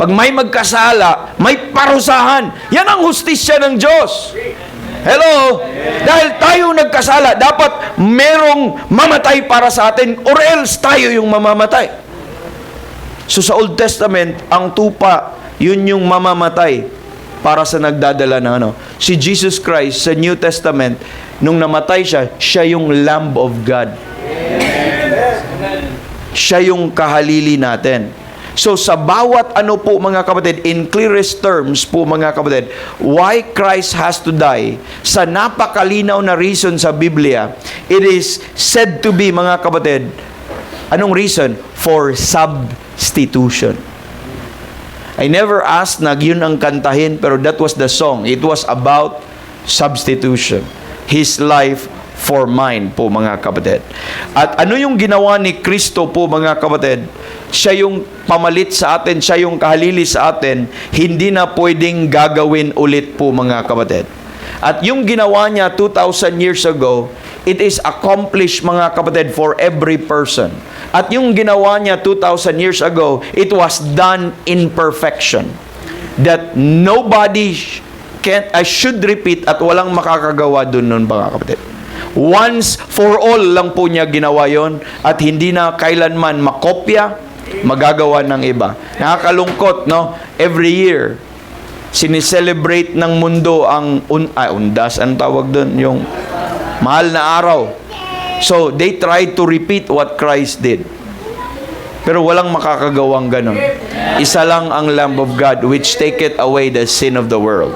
Pag may magkasala, may parusahan. Yan ang hustisya ng Diyos. Hello? Dahil tayo nagkasala, dapat merong mamatay para sa atin or else tayo yung mamamatay. So sa Old Testament, ang tupa, yun yung mamamatay para sa nagdadala ng ano. Si Jesus Christ sa New Testament, nung namatay siya, siya yung Lamb of God. Siya yung kahalili natin. So sa bawat ano po mga kapatid, in clearest terms po mga kapatid, why Christ has to die, sa napakalinaw na reason sa Biblia, it is said to be mga kapatid, anong reason? For substitution. I never asked na yun ang kantahin, pero that was the song. It was about substitution. His life for mine po mga kapatid. At ano yung ginawa ni Kristo po mga kapatid? Siya yung pamalit sa atin, siya yung kahalili sa atin, hindi na pwedeng gagawin ulit po mga kapatid. At yung ginawa niya 2,000 years ago, it is accomplished mga kapatid for every person. At yung ginawa niya 2,000 years ago, it was done in perfection. That nobody should repeat at walang makakagawa dun nun mga kapatid. Once for all lang po niya ginawa yon at hindi na kailanman makopya, magagawa ng iba. Nakakalungkot, no? Every year, sineselebrate ng mundo ang undas, ang tawag doon, yung mahal na araw. So, they try to repeat what Christ did. Pero walang makakagawang ganun. Isa lang ang Lamb of God which taketh away the sin of the world.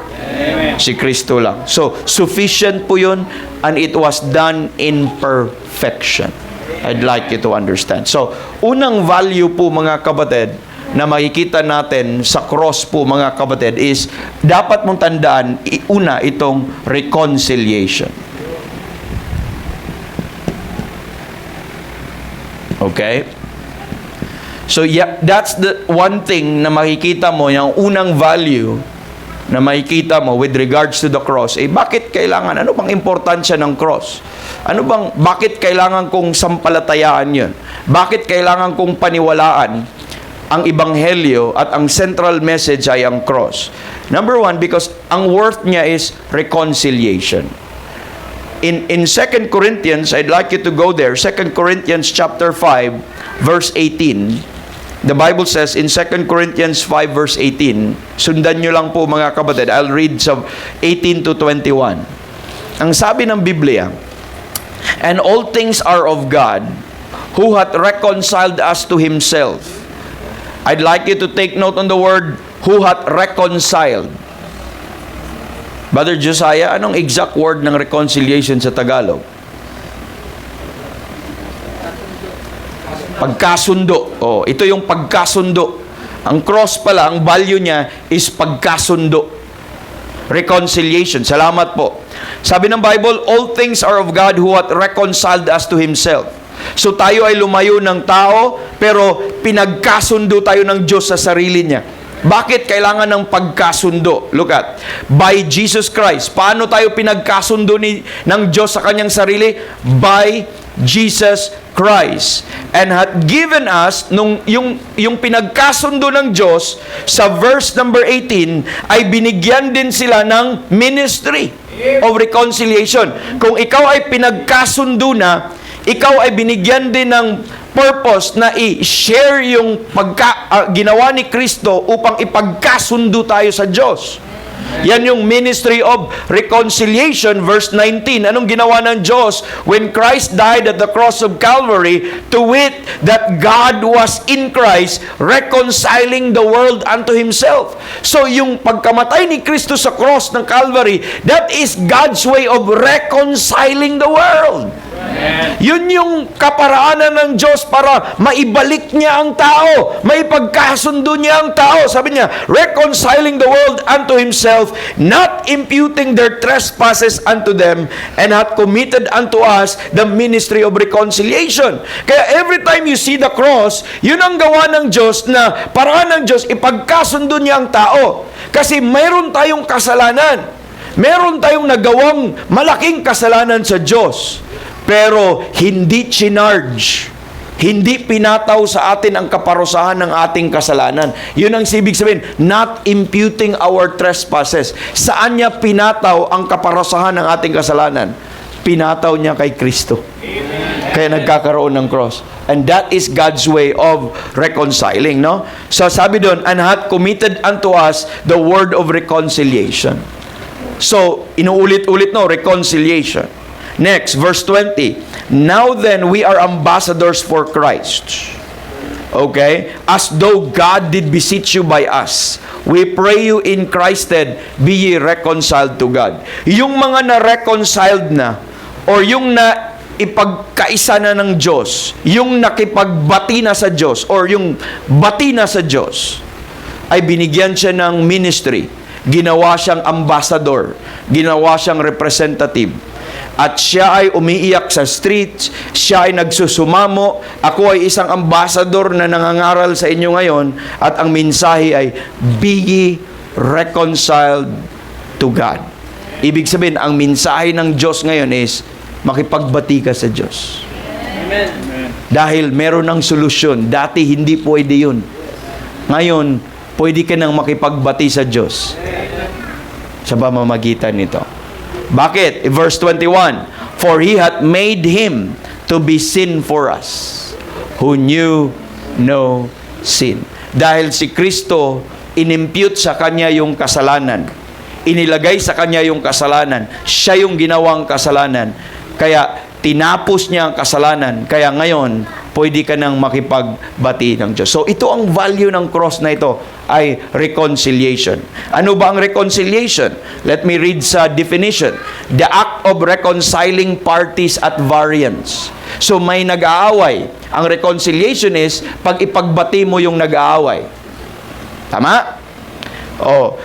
Si Kristo lang. So, sufficient po yun and it was done in perfection. I'd like you to understand. So, unang value po mga kapatid na makikita natin sa cross po mga kapatid is dapat mong tandaan, una itong reconciliation. Okay? So, yeah, that's the one thing na makikita mo, yung unang value na makikita mo with regards to the cross, bakit kailangan? Ano bang importansya ng cross? Bakit kailangan kong sampalatayaan yun? Bakit kailangan kong paniwalaan ang ebanghelyo at ang central message ay ang cross? Number one, because ang worth niya is reconciliation. In 2 Corinthians, I'd like you to go there, 2 Corinthians chapter 5, verse 18, the Bible says in 2 Corinthians 5 verse 18, sundan nyo lang po mga kapatid, I'll read some 18 to 21. Ang sabi ng Biblia, and all things are of God, who hath reconciled us to Himself. I'd like you to take note on the word, who hath reconciled. Brother Josiah, anong exact word ng reconciliation sa Tagalog? Pagkasundo. Oh, ito yung pagkasundo. Ang cross pala, ang value niya is pagkasundo. Reconciliation. Salamat po. Sabi ng Bible, all things are of God who hath reconciled us to Himself. So tayo ay lumayo ng tao, pero pinagkasundo tayo ng Diyos sa sarili niya. Bakit kailangan ng pagkasundo? Look at, by Jesus Christ. Paano tayo pinagkasundo ng Diyos sa kanyang sarili? By Jesus Christ. And hath given us, yung pinagkasundo ng Diyos, sa verse number 18, ay binigyan din sila ng ministry of reconciliation. Kung ikaw ay pinagkasundo na, ikaw ay binigyan din ng purpose na i-share yung ginawa ni Kristo upang ipagkasundo tayo sa Diyos. Yan yung ministry of reconciliation, verse 19. Anong ginawa ng Diyos when Christ died at the cross of Calvary? To wit, that God was in Christ reconciling the world unto Himself. So yung pagkamatay ni Kristo sa cross ng Calvary, that is God's way of reconciling the world. Yun yung kaparaanan ng Diyos para maibalik niya ang tao, maipagkasundo niya ang tao. Sabi niya, reconciling the world unto Himself, not imputing their trespasses unto them, and hath committed unto us the ministry of reconciliation. Kaya every time you see the cross, yun ang gawa ng Diyos, na paraan ng Diyos ipagkasundo niya ang tao. Kasi mayroon tayong kasalanan, meron tayong nagawang malaking kasalanan sa Diyos, pero hindi chinarge, hindi pinataw sa atin ang kaparusahan ng ating kasalanan. Yun ang ibig sabihin, not imputing our trespasses. Saan niya pinataw ang kaparusahan ng ating kasalanan? Pinataw niya kay Kristo. Kaya nagkakaroon ng cross. And that is God's way of reconciling, no? So sabi doon, and hath committed unto us the word of reconciliation. So, inuulit-ulit, no, reconciliation. Next, verse 20. Now then, we are ambassadors for Christ. Okay? As though God did beseech you by us. We pray you in Christ stead, be ye reconciled to God. Yung mga na-reconciled na, or yung na ipagkaisa na ng Diyos, yung nakipagbati na sa Diyos, or yung bati na sa Diyos, ay binigyan siya ng ministry. Ginawa siyang ambassador. Ginawa siyang representative. At siya ay umiiyak sa streets, siya ay nagsusumamo, ako ay isang ambassador na nangangaral sa inyo ngayon, at ang mensahe ay, be ye reconciled to God. Ibig sabihin, ang mensahe ng Diyos ngayon is, makipagbati ka sa Diyos. Amen. Dahil meron ng solusyon. Dati hindi pwede yun. Ngayon, pwede ka nang makipagbati sa Diyos sa pamamagitan nito. Bakit? Verse 21, for He hath made Him to be sin for us, who knew no sin. Dahil si Kristo, inimpute sa Kanya yung kasalanan. Inilagay sa Kanya yung kasalanan. Siya yung ginawang kasalanan. Kaya, tinapos niya ang kasalanan. Kaya ngayon, pwede ka nang makipagbati ng Diyos. So, ito ang value ng cross na ito, ay reconciliation. Ano ba ang reconciliation? Let me read sa definition. The act of reconciling parties at variance. So, may nag-aaway. Ang reconciliation is, pag ipagbati mo yung nag-aaway. Tama?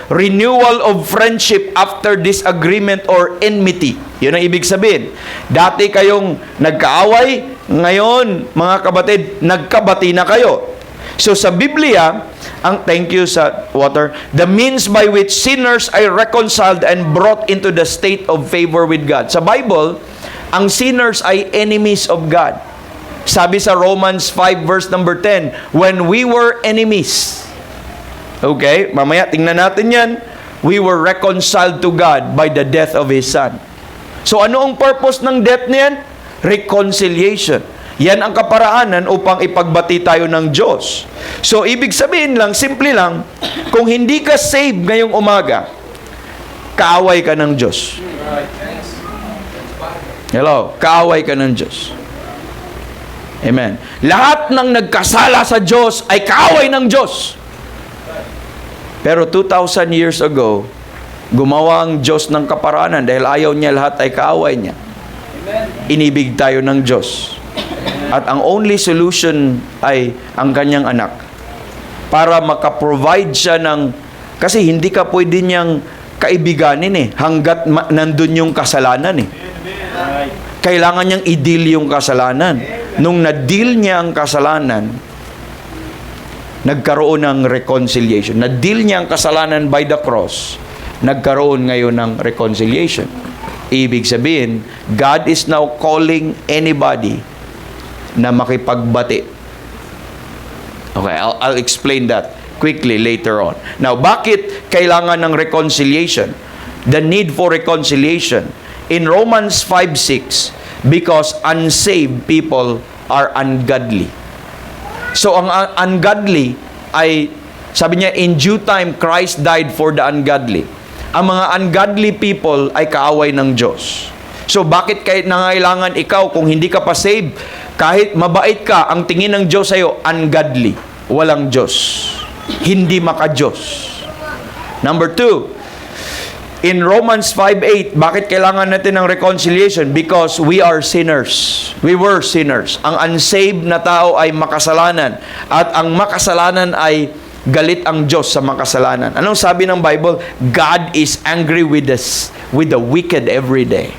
Renewal of friendship after disagreement or enmity. Yun ang ibig sabihin. Dati kayong nagkaaway, ngayon, mga kabatid, nagkabati na kayo. So sa Biblia, thank you sa water, the means by which sinners are reconciled and brought into the state of favor with God. Sa Bible, ang sinners ay enemies of God. Sabi sa Romans 5 verse number 10, when we were enemies, okay, mamaya tingnan natin yan. We were reconciled to God by the death of His Son. So ano ang purpose ng death niyan? Reconciliation. Yan ang kaparaanan upang ipagbati tayo ng Diyos. So ibig sabihin lang, simple lang, kung hindi ka saved ngayong umaga, kaaway ka ng Diyos. Hello? Kaaway ka ng Diyos. Amen. Lahat ng nagkasala sa Diyos ay kaaway ng Diyos. Pero 2,000 years ago, gumawa ang Diyos ng kaparaanan dahil ayaw niya lahat ay kaaway niya. Inibig tayo ng Diyos. At ang only solution ay ang kanyang anak. Para makaprovide siya ng... Kasi hindi ka pwede niyang kaibiganin hanggat nandun yung kasalanan Kailangan niyang i-deal yung kasalanan. Nung na-deal niya ang kasalanan, nagkaroon ng reconciliation. Na-deal niya ang kasalanan by the cross, nagkaroon ngayon ng reconciliation. Ibig sabihin, God is now calling anybody na makipagbati. Okay, I'll explain that quickly later on. Now, bakit kailangan ng reconciliation? The need for reconciliation. In Romans 5:6, because unsaved people are ungodly. So, ang ungodly ay, sabi niya, in due time, Christ died for the ungodly. Ang mga ungodly people ay kaaway ng Diyos. So, bakit kahit nangailangan ikaw, kung hindi ka pa saved, kahit mabait ka, ang tingin ng Diyos sa'yo, ungodly. Walang Diyos. Hindi maka-Diyos. Number 2, in Romans 5:8, bakit kailangan natin ng reconciliation? Because we are sinners. We were sinners. Ang unsaved na tao ay makasalanan. At ang makasalanan ay galit ang Diyos sa makasalanan. Anong sabi ng Bible? God is angry with the wicked every day.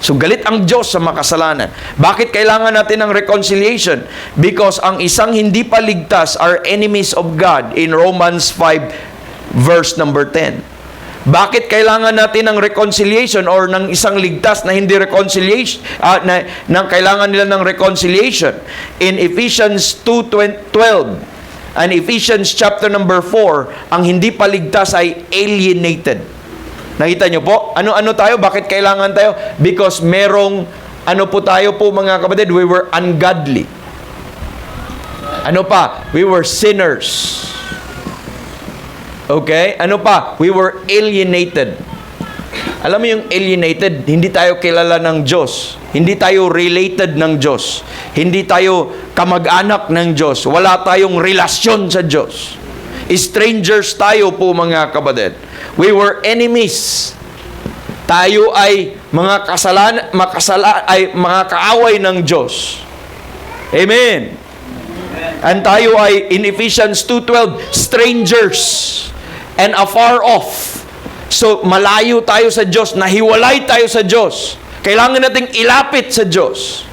So galit ang Diyos sa makasalanan. Bakit kailangan natin ng reconciliation? Because ang isang hindi pa ligtas are enemies of God in Romans 5 verse number 10. Bakit kailangan natin ng reconciliation or ng isang ligtas na hindi reconciliation, na kailangan nila ng reconciliation? In Ephesians 2:12 and Ephesians chapter number 4, ang hindi pa ligtas ay alienated. Nakita nyo po? Ano tayo? Bakit kailangan tayo? Because merong, po tayo po mga kapatid, we were ungodly. Ano pa? We were sinners. Okay? Ano pa? We were alienated. Alam mo yung alienated, hindi tayo kilala ng Diyos. Hindi tayo related ng Diyos. Hindi tayo kamag-anak ng Diyos. Wala tayong relasyon sa Diyos. Strangers tayo po mga kapatid. We were enemies. Tayo ay mga mga kaaway ng Diyos. Amen. And tayo ay in Ephesians 2:12, strangers and afar off. So, malayo tayo sa Diyos, nahiwalay tayo sa Diyos. Kailangan nating ilapit sa Diyos.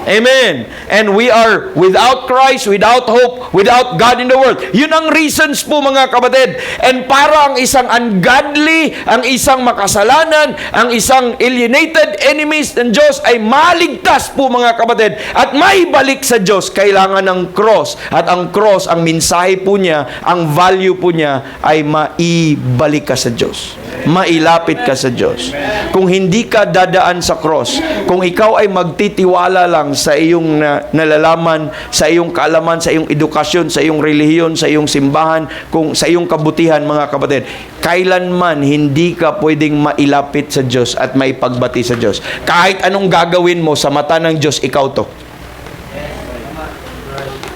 Amen. And we are without Christ, without hope, without God in the world. Yun ang reasons po mga kapatid. And para ang isang ungodly, ang isang makasalanan, ang isang alienated enemies ng Diyos ay maligtas po mga kapatid at maibalik sa Diyos, kailangan ng cross. At ang cross, ang mensahe po niya, ang value po niya ay maibalik ka sa Diyos. Mailapit ka sa Diyos. Kung hindi ka dadaan sa cross, kung ikaw ay magtitiwala lang sa iyong nalalaman, sa iyong kaalaman, sa iyong edukasyon, sa iyong relihiyon, sa iyong simbahan, kung sa iyong kabutihan mga kapatid, kailanman hindi ka pwedeng mailapit sa Diyos at maipagbati sa Diyos. Kahit anong gagawin mo sa mata ng Diyos, ikaw to.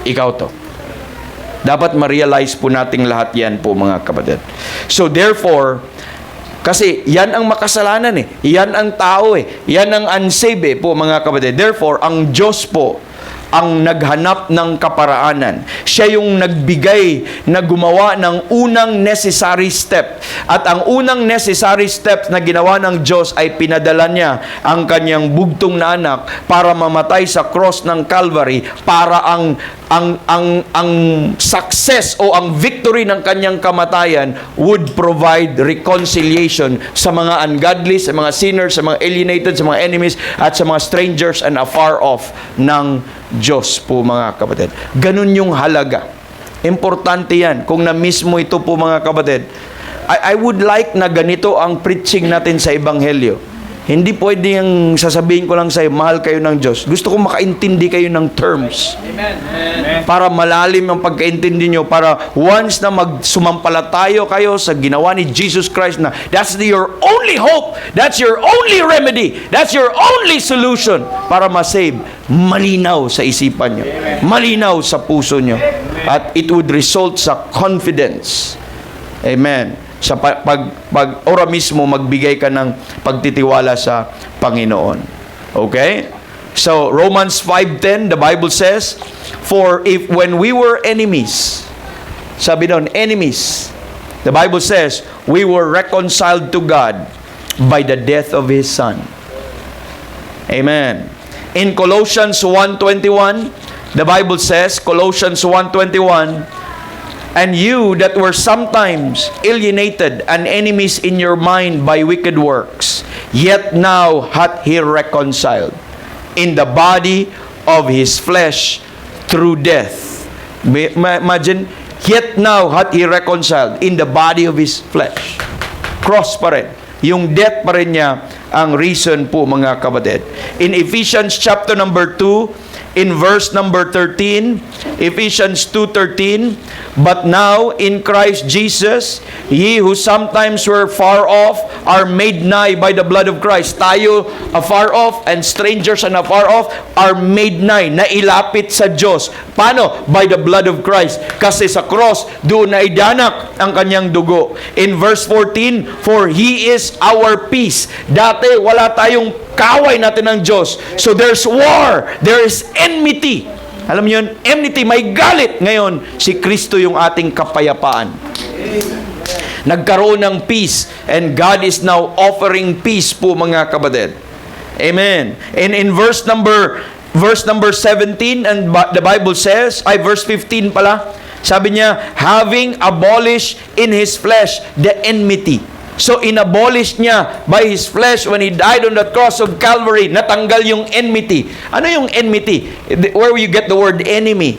Ikaw to. Dapat ma-realize po nating lahat yan po mga kapatid. So therefore, kasi yan ang makasalanan yan ang tao yan ang unsaved po mga kapatid. Therefore, ang Diyos po ang naghanap ng kaparaanan. Siya yung nagbigay na gumawa ng unang necessary step. At ang unang necessary step na ginawa ng Diyos ay pinadala niya ang kanyang bugtong na anak para mamatay sa cross ng Calvary para ang success o ang victory ng kanyang kamatayan would provide reconciliation sa mga ungodly, sa mga sinners, sa mga alienated, sa mga enemies, at sa mga strangers and afar off ng Diyos po mga kapatid. Ganun yung halaga. Importante yan. Kung na-miss mo ito po mga kapatid, I would like na ganito ang preaching natin sa Ebanghelyo. Hindi pwede yung sasabihin ko lang sa'yo, mahal kayo ng Diyos. Gusto ko makaintindi kayo ng terms. Amen. Para malalim ang pagkaintindi nyo. Para once na magsumampalatayo kayo sa ginawa ni Jesus Christ na that's your only hope. That's your only remedy. That's your only solution para masave. Malinaw sa isipan nyo. Malinaw sa puso nyo. At it would result sa confidence. Amen. Sa ora mismo magbigay ka ng pagtitiwala sa Panginoon. Okay? So Romans 5:10, the Bible says, for if when we were enemies, sabi doon, enemies, the Bible says, we were reconciled to God by the death of His Son. Amen. In Colossians 1:21, the Bible says, Colossians 1:21, and you that were sometimes alienated and enemies in your mind by wicked works, yet now hath He reconciled in the body of His flesh through death. Imagine, yet now hath He reconciled in the body of His flesh. Cross pa rin. Yung death pa rin niya ang reason po mga kapatid. In Ephesians chapter number 2, in verse number 13, Ephesians 2:13, but now in Christ Jesus, ye who sometimes were far off are made nigh by the blood of Christ. Tayo afar off and strangers and afar off are made nigh, nailapit sa Diyos. Paano? By the blood of Christ. Kasi sa cross, doon na idanak ang kanyang dugo. In verse 14, for He is our peace. Dati wala tayong kaaway natin ng Diyos. So there's war, there is enmity. Alam niyo yun, enmity, may galit. Ngayon, si Kristo yung ating kapayapaan. Nagkaroon ng peace, and God is now offering peace po mga kapatid. Amen. And in verse number 17, and the Bible says, verse 15 pala, sabi niya, having abolished in His flesh the enmity. So, inabolish niya by His flesh when He died on the cross of Calvary. Natanggal yung enmity. Ano yung enmity? Where you get the word enemy?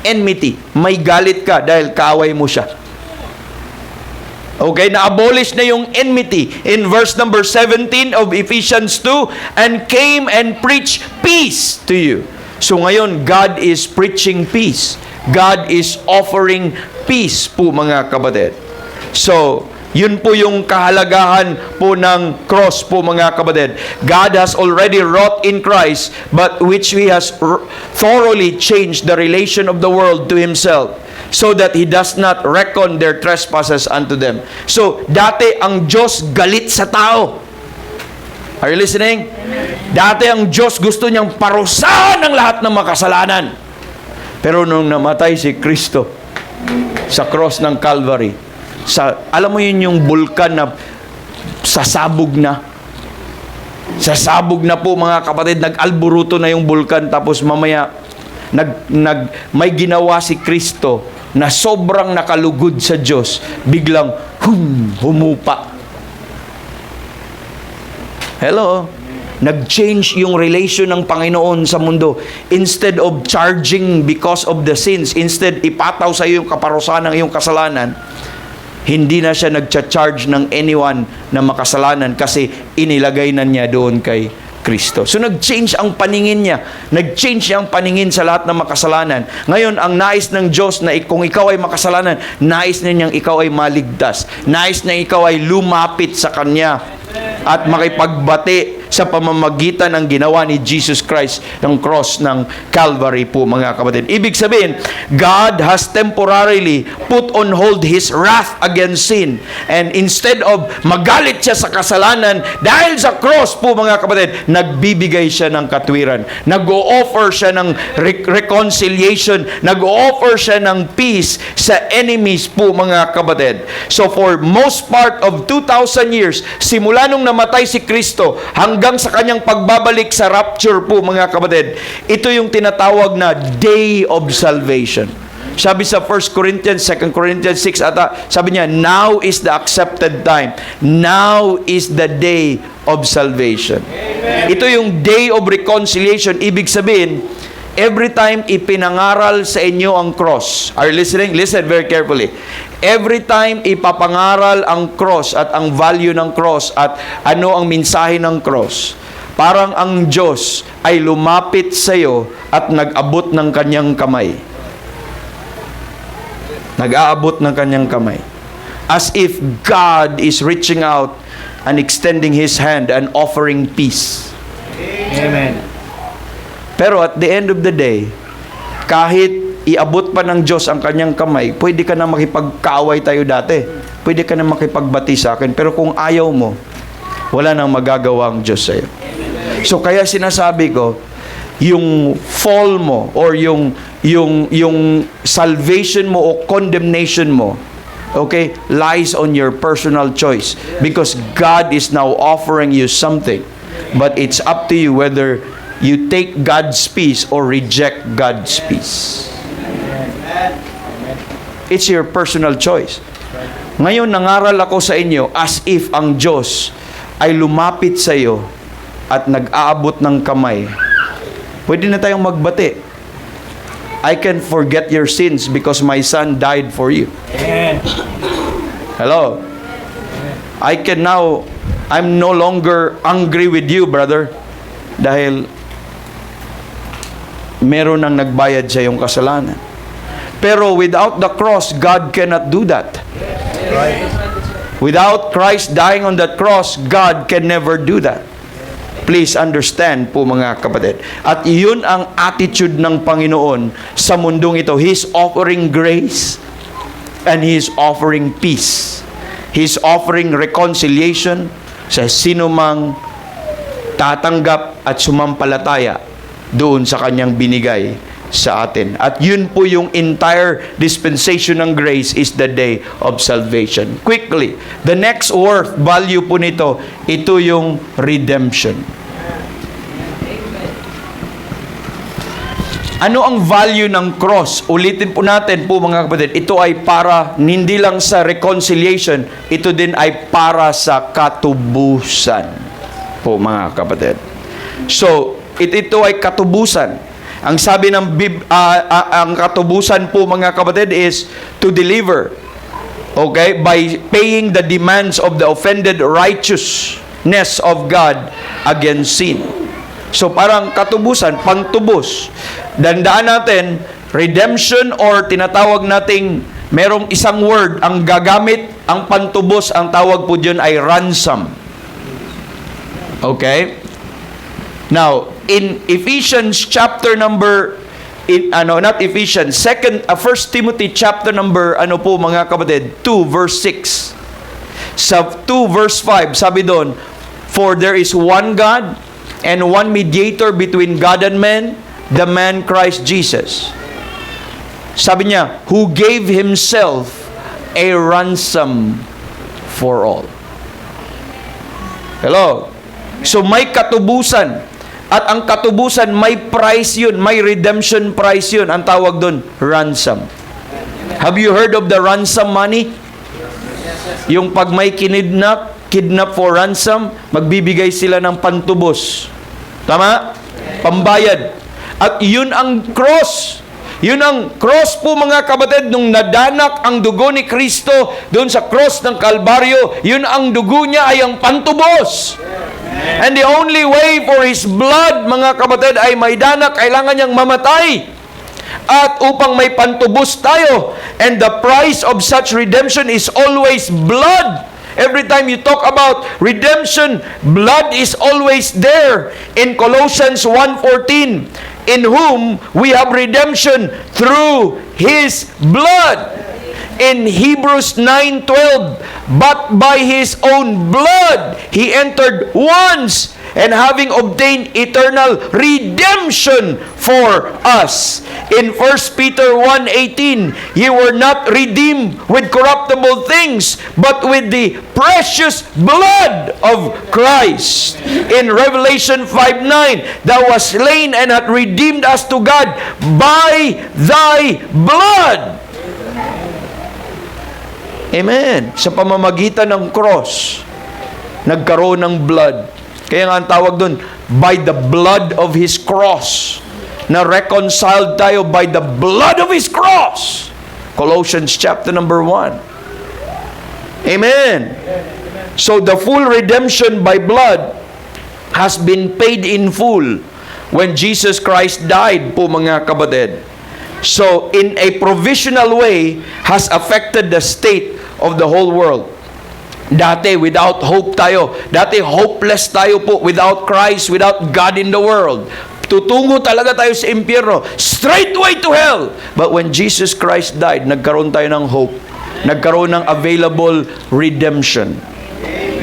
Enmity. May galit ka dahil kaaway mo siya. Okay, na-abolish na yung enmity. In verse number 17 of Ephesians 2, and came and preached peace to you. So, ngayon, God is preaching peace. God is offering peace po mga kapatid. So, Yun po yung kahalagahan po ng cross po mga kapatid. God has already wrought in Christ, but which He has thoroughly changed the relation of the world to Himself, so that He does not reckon their trespasses unto them. So, dati ang Diyos galit sa tao. Are you listening? Dati ang Diyos gusto niyang parusahan ang lahat ng makasalanan. Pero nung namatay si Kristo sa cross ng Calvary, alam mo yun yung bulkan na sasabog na. Sasabog na po mga kapatid, nag-alburuto na yung bulkan, tapos mamaya may ginawa si Kristo na sobrang nakalugod sa Diyos, biglang humupa. Hello? Nag-change yung relation ng Panginoon sa mundo. Instead of charging because of the sins, instead ipataw sa iyo yung kaparusahan ng iyong kasalanan, hindi na siya nagcha-charge ng anyone na makasalanan kasi inilagay na niya doon kay Kristo. So nag-change ang paningin niya. Nag-change ang paningin sa lahat ng makasalanan. Ngayon, ang nais ng Diyos na kung ikaw ay makasalanan, nais na niyang ikaw ay maligtas. Nais na ikaw ay lumapit sa Kanya at makipagbati sa pamamagitan ng ginawa ni Jesus Christ ng cross ng Calvary po mga kapatid. Ibig sabihin, God has temporarily put on hold His wrath against sin. And instead of magalit siya sa kasalanan, dahil sa cross po mga kapatid, nagbibigay siya ng katwiran. Nag-o-offer siya ng reconciliation. Nag-o-offer siya ng peace sa enemies po mga kapatid. So for most part of 2,000 years, simula nung namatay si Kristo hanggang sa kanyang pagbabalik sa rapture po mga kapatid, ito yung tinatawag na day of salvation. Sabi sa 1 Corinthians, 2 Corinthians 6 ata, sabi niya, now is the accepted time. Now is the day of salvation. Amen. Ito yung day of reconciliation. Ibig sabihin, every time ipinangaral sa inyo ang cross. Are you listening? Listen very carefully. Every time ipapangaral ang cross at ang value ng cross at ano ang mensahe ng cross, parang ang Diyos ay lumapit sa iyo at nag-abot ng kanyang kamay. Nag-aabot ng kanyang kamay. As if God is reaching out and extending His hand and offering peace. Amen. Pero at the end of the day, kahit iabot pa ng Diyos ang kanyang kamay, pwede ka na makipagkaaway tayo dati. Pwede ka na makipagbati sa akin. Pero kung ayaw mo, wala nang magagawa ang Diyos sa'yo. So kaya sinasabi ko, yung fall mo or yung salvation mo o condemnation mo, okay, lies on your personal choice. Because God is now offering you something. But it's up to you whether you take God's peace or reject God's peace. It's your personal choice. Ngayon, nangaral ako sa inyo as if ang Diyos ay lumapit sa iyo at nag-aabot ng kamay. Pwede na tayong magbati. I can forget your sins because my Son died for you. Hello? I'm no longer angry with you, brother. Dahil meron nang nagbayad sa iyong kasalanan. Pero without the cross, God cannot do that. Without Christ dying on that cross, God can never do that. Please understand po mga kapatid. At yun ang attitude ng Panginoon sa mundong ito. He's offering grace and He's offering peace. He's offering reconciliation sa sinumang tatanggap at sumampalataya doon sa kanyang binigay sa atin. At yun po yung entire dispensation ng grace is the day of salvation. Quickly, the next worth value po nito, ito yung redemption. Ano ang value ng cross? Ulitin po natin po mga kapatid, ito ay para hindi lang sa reconciliation, ito din ay para sa katubusan po mga kapatid. So, ito ay katubusan. Ang sabi ng ang katubusan po mga kapatid is to deliver. Okay? By paying the demands of the offended righteousness of God against sin. So parang katubusan, pangtubos. Dandaan natin, redemption or tinatawag nating merong isang word ang gagamit Ang pantubos, ang tawag po diyan ay ransom. Okay? Now, in Ephesians chapter number not Ephesians, 1 Timothy chapter number mga kapatid, 2 verse 6. Sa 2 verse 5, sabi doon, for there is one God and one mediator between God and men, the man Christ Jesus. Sabi niya, who gave himself a ransom for all. Hello? So may katubusan. At ang katubusan, may price yun. May redemption price yun. Ang tawag doon, ransom. Have you heard of the ransom money? Yung pag may kidnap for ransom, magbibigay sila ng pantubos. Tama? Pambayad. At yun ang cross. Yun ang cross po mga kapatid, nung nadanak ang dugo ni Kristo doon sa cross ng Kalbaryo, yun ang dugo niya ay ang pantubos. And the only way for His blood, mga kapatid, ay may danak, kailangan niyang mamatay. At upang may pantubos tayo, and the price of such redemption is always blood. Every time you talk about redemption, blood is always there. In Colossians 1:14, in whom we have redemption through His blood. In Hebrews 9:12, but by His own blood He entered once, and having obtained eternal redemption for us. In 1 Peter 1:18, ye were not redeemed with corruptible things, but with the precious blood of Christ. In Revelation 5:9, thou wast slain and hast redeemed us to God by thy blood. Amen. Sa pamamagitan ng cross, nagkaroon ng blood. Kaya nga ang tawag doon, by the blood of His cross. Na reconciled tayo by the blood of His cross. Colossians chapter number 1. Amen. So the full redemption by blood has been paid in full when Jesus Christ died po mga kapatid. So in a provisional way has affected the state of the whole world. Dati without hope tayo. Dati hopeless tayo po without Christ, without God in the world. Tutungo talaga tayo sa impyerno, straightway to hell. But when Jesus Christ died, nagkaroon tayo ng hope. Nagkaroon ng available redemption.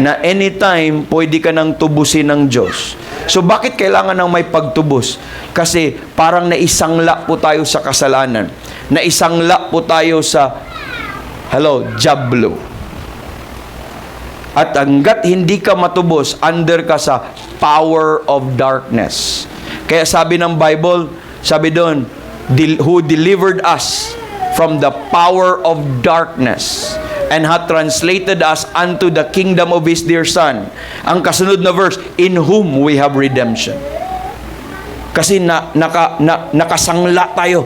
Na anytime pwede ka nang tubusin ng Diyos. So bakit kailangan ng may pagtubos? Kasi parang naisangla po tayo sa kasalanan. Naisangla po tayo sa jablo. At hanggat hindi ka matubos, under ka sa power of darkness. Kaya sabi ng Bible, sabi doon, who delivered us from the power of darkness and hath translated us unto the kingdom of His dear Son. Ang kasunod na verse, in whom we have redemption. Kasi nakasangla tayo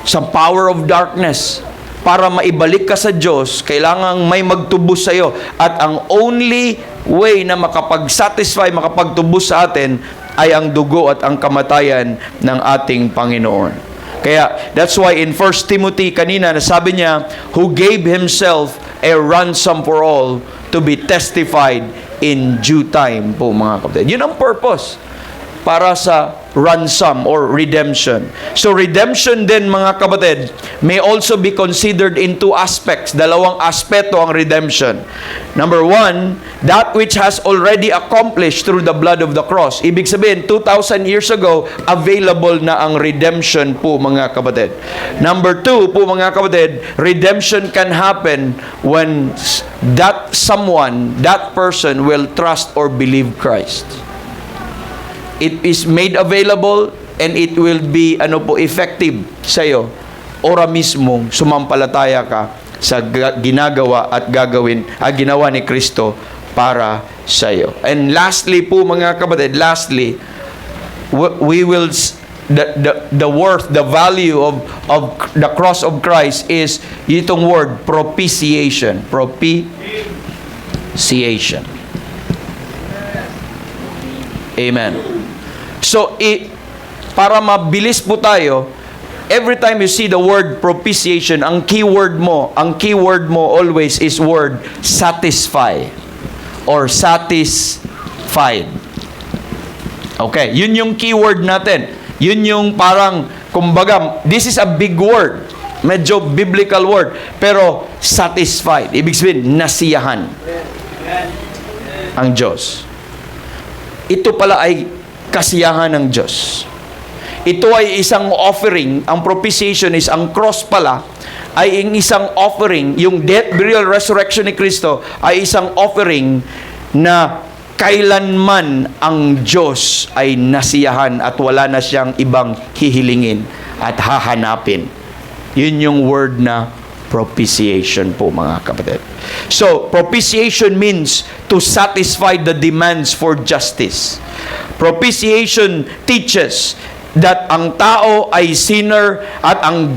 sa power of darkness. Para maibalik ka sa Diyos, kailangang may magtubos sa iyo. At ang only way na makapag-satisfy, makapagtubos sa atin, ay ang dugo at ang kamatayan ng ating Panginoon. Kaya, that's why in 1 Timothy kanina, nasabi niya, who gave Himself a ransom for all to be testified in due time po mga kapatid. Yun ang purpose para sa ransom or redemption. So redemption din mga kapatid may also be considered in two aspects. Dalawang aspeto ang redemption. Number one, that which has already accomplished through the blood of the cross. Ibig sabihin, 2,000 years ago, available na ang redemption po mga kapatid. Number two po mga kapatid, redemption can happen when that person will trust or believe Christ. It is made available and it will be effective sa iyo. Ora mismo sumampalataya ka sa ginagawa at ginawa ni Kristo para sa iyo. And lastly po mga kapatid, we will the worth, the value of the cross of Christ is itong word propitiation. Propitiation. Amen. So, para mabilis po tayo, every time you see the word propitiation, ang keyword mo always is word satisfy or satisfied. Okay, yun yung keyword natin. Yun yung parang, kumbaga, this is a big word. Medyo biblical word. Pero satisfied. Ibig sabihin, nasiyahan ang Diyos. Ito pala ay kasiyahan ng Diyos. Ito ay isang offering. Ang propitiation is, ang cross pala, ay isang offering. Yung death, burial, resurrection ni Kristo ay isang offering na kailanman ang Diyos ay nasiyahan at wala na siyang ibang hihilingin at hahanapin. Yun yung word na propitiation po, mga kapatid. So, propitiation means to satisfy the demands for justice. Propitiation teaches that ang tao ay sinner at ang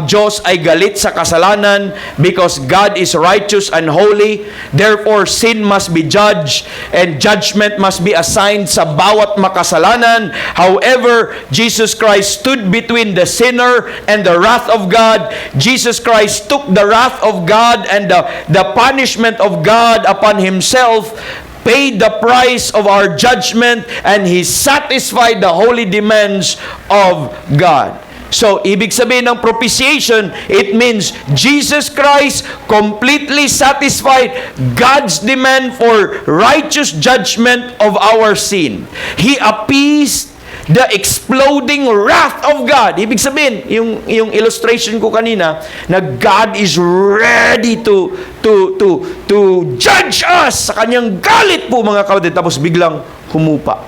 Diyos ay galit sa kasalanan because God is righteous and holy. Therefore, sin must be judged and judgment must be assigned sa bawat makasalanan. However, Jesus Christ stood between the sinner and the wrath of God. Jesus Christ took the wrath of God and the punishment of God upon Himself, paid the price of our judgment, and He satisfied the holy demands of God. So, ibig sabihin ng propitiation, it means Jesus Christ completely satisfied God's demand for righteous judgment of our sin. He appeased the exploding wrath of God. Ibig sabihin, yung illustration ko kanina, na God is ready to judge us sa kanyang galit po, mga kapatid. Tapos biglang humupa.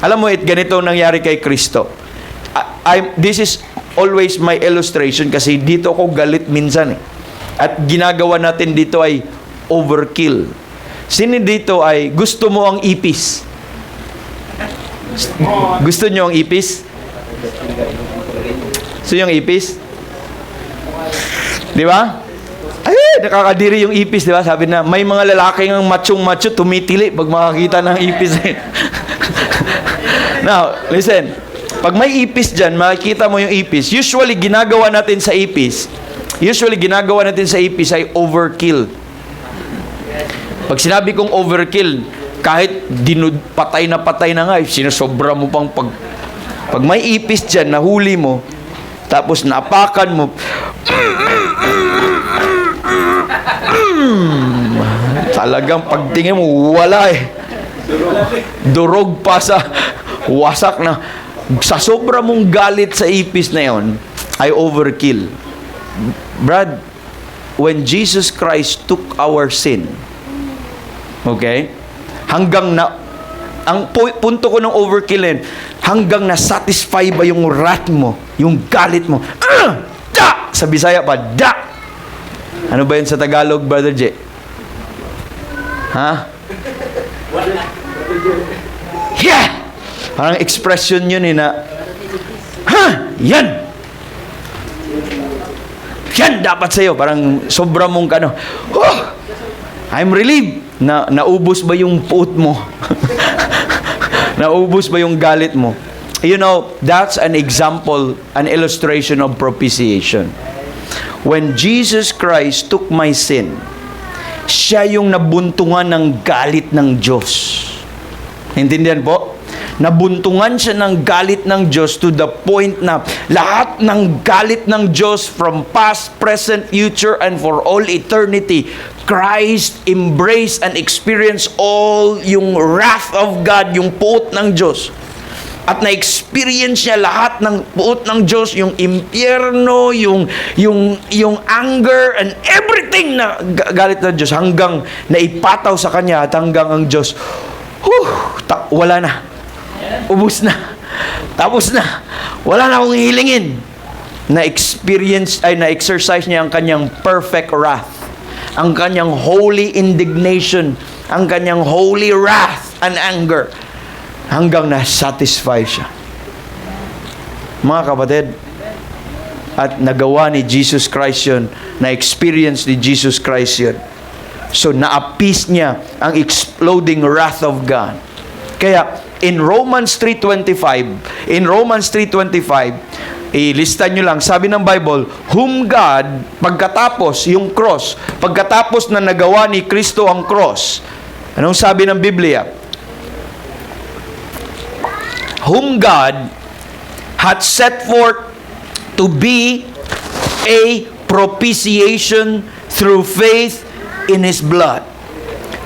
Alam mo, ganito nangyari kay Kristo. This is always my illustration kasi dito ako galit minsan eh. At ginagawa natin dito ay overkill. Sino dito ay gusto mo ang ipis? Gusto nyo ang ipis? Gusto nyo ang ipis? Di ba? Ay, nakakadiri yung ipis, di ba? Sabi na, may mga lalaki ng machong-macho tumitili pag makakita ng ipis. Now, listen. Pag may ipis dyan, makikita mo yung ipis. Usually, ginagawa natin sa ipis ay overkill. Pag sinabi kong overkill, kahit patay na nga, sinasobra mo pang pag may ipis dyan, nahuli mo, tapos naapakan mo, talagang pagtingin mo, wala eh. Durog pa sa wasak na. Sa sobra mong galit sa ipis na yon, ay overkill. Brad, when Jesus Christ took our sin, okay? Hanggang ang punto ko ng overkill yan, hanggang na-satisfy ba yung wrath mo, yung galit mo. Da! Sa Bisaya pa, da! Ano ba yun sa Tagalog, Brother J? Ha? Yeah! Parang expression yun eh na, ha! Yan! Yan dapat sa'yo. Parang sobra mong kano. Oh! I'm relieved. Naubos ba yung puot mo? Naubos ba yung galit mo? You know, that's an example, an illustration of propitiation. When Jesus Christ took my sin, siya yung nabuntungan ng galit ng Diyos. Intindihan po? Nabuntungan siya ng galit ng Diyos to the point na lahat ng galit ng Diyos from past, present, future, and for all eternity, Christ embraced and experienced all yung wrath of God, yung puot ng Diyos. At na-experience niya lahat ng puot ng Diyos, yung impyerno, yung anger, and everything na galit ng Diyos hanggang naipataw sa Kanya at hanggang ang Diyos, wala na. Ubus na. Tapos na. Wala na akong hilingin. Na-exercise niya ang Kanyang perfect wrath, ang Kanyang holy indignation, ang Kanyang holy wrath and anger, hanggang na-satisfy siya. Mga kapatid, at nagawa ni Jesus Christ yun, na-experience ni Jesus Christ yun. So, na-appease niya ang exploding wrath of God. Kaya, in Romans 3:25, ilista nyo lang, sabi ng Bible, whom God, pagkatapos yung cross, pagkatapos na nagawa ni Kristo ang cross, anong sabi ng Biblia? Whom God hath set forth to be a propitiation through faith in His blood,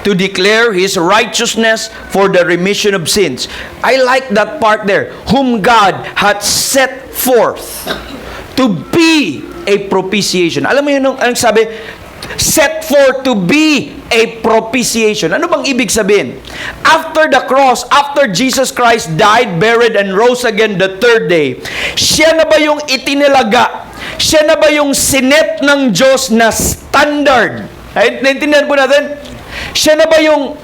to declare His righteousness for the remission of sins. I like that part there. Whom God hath set forth to be a propitiation. Alam mo yun, anong sabi? Set forth to be a propitiation. Ano bang ibig sabihin? After the cross, after Jesus Christ died, buried, and rose again the third day, siya na ba yung itinilaga? Siya na ba yung sinet ng Diyos na standard? Naintindihan po natin? Siya na ba yung,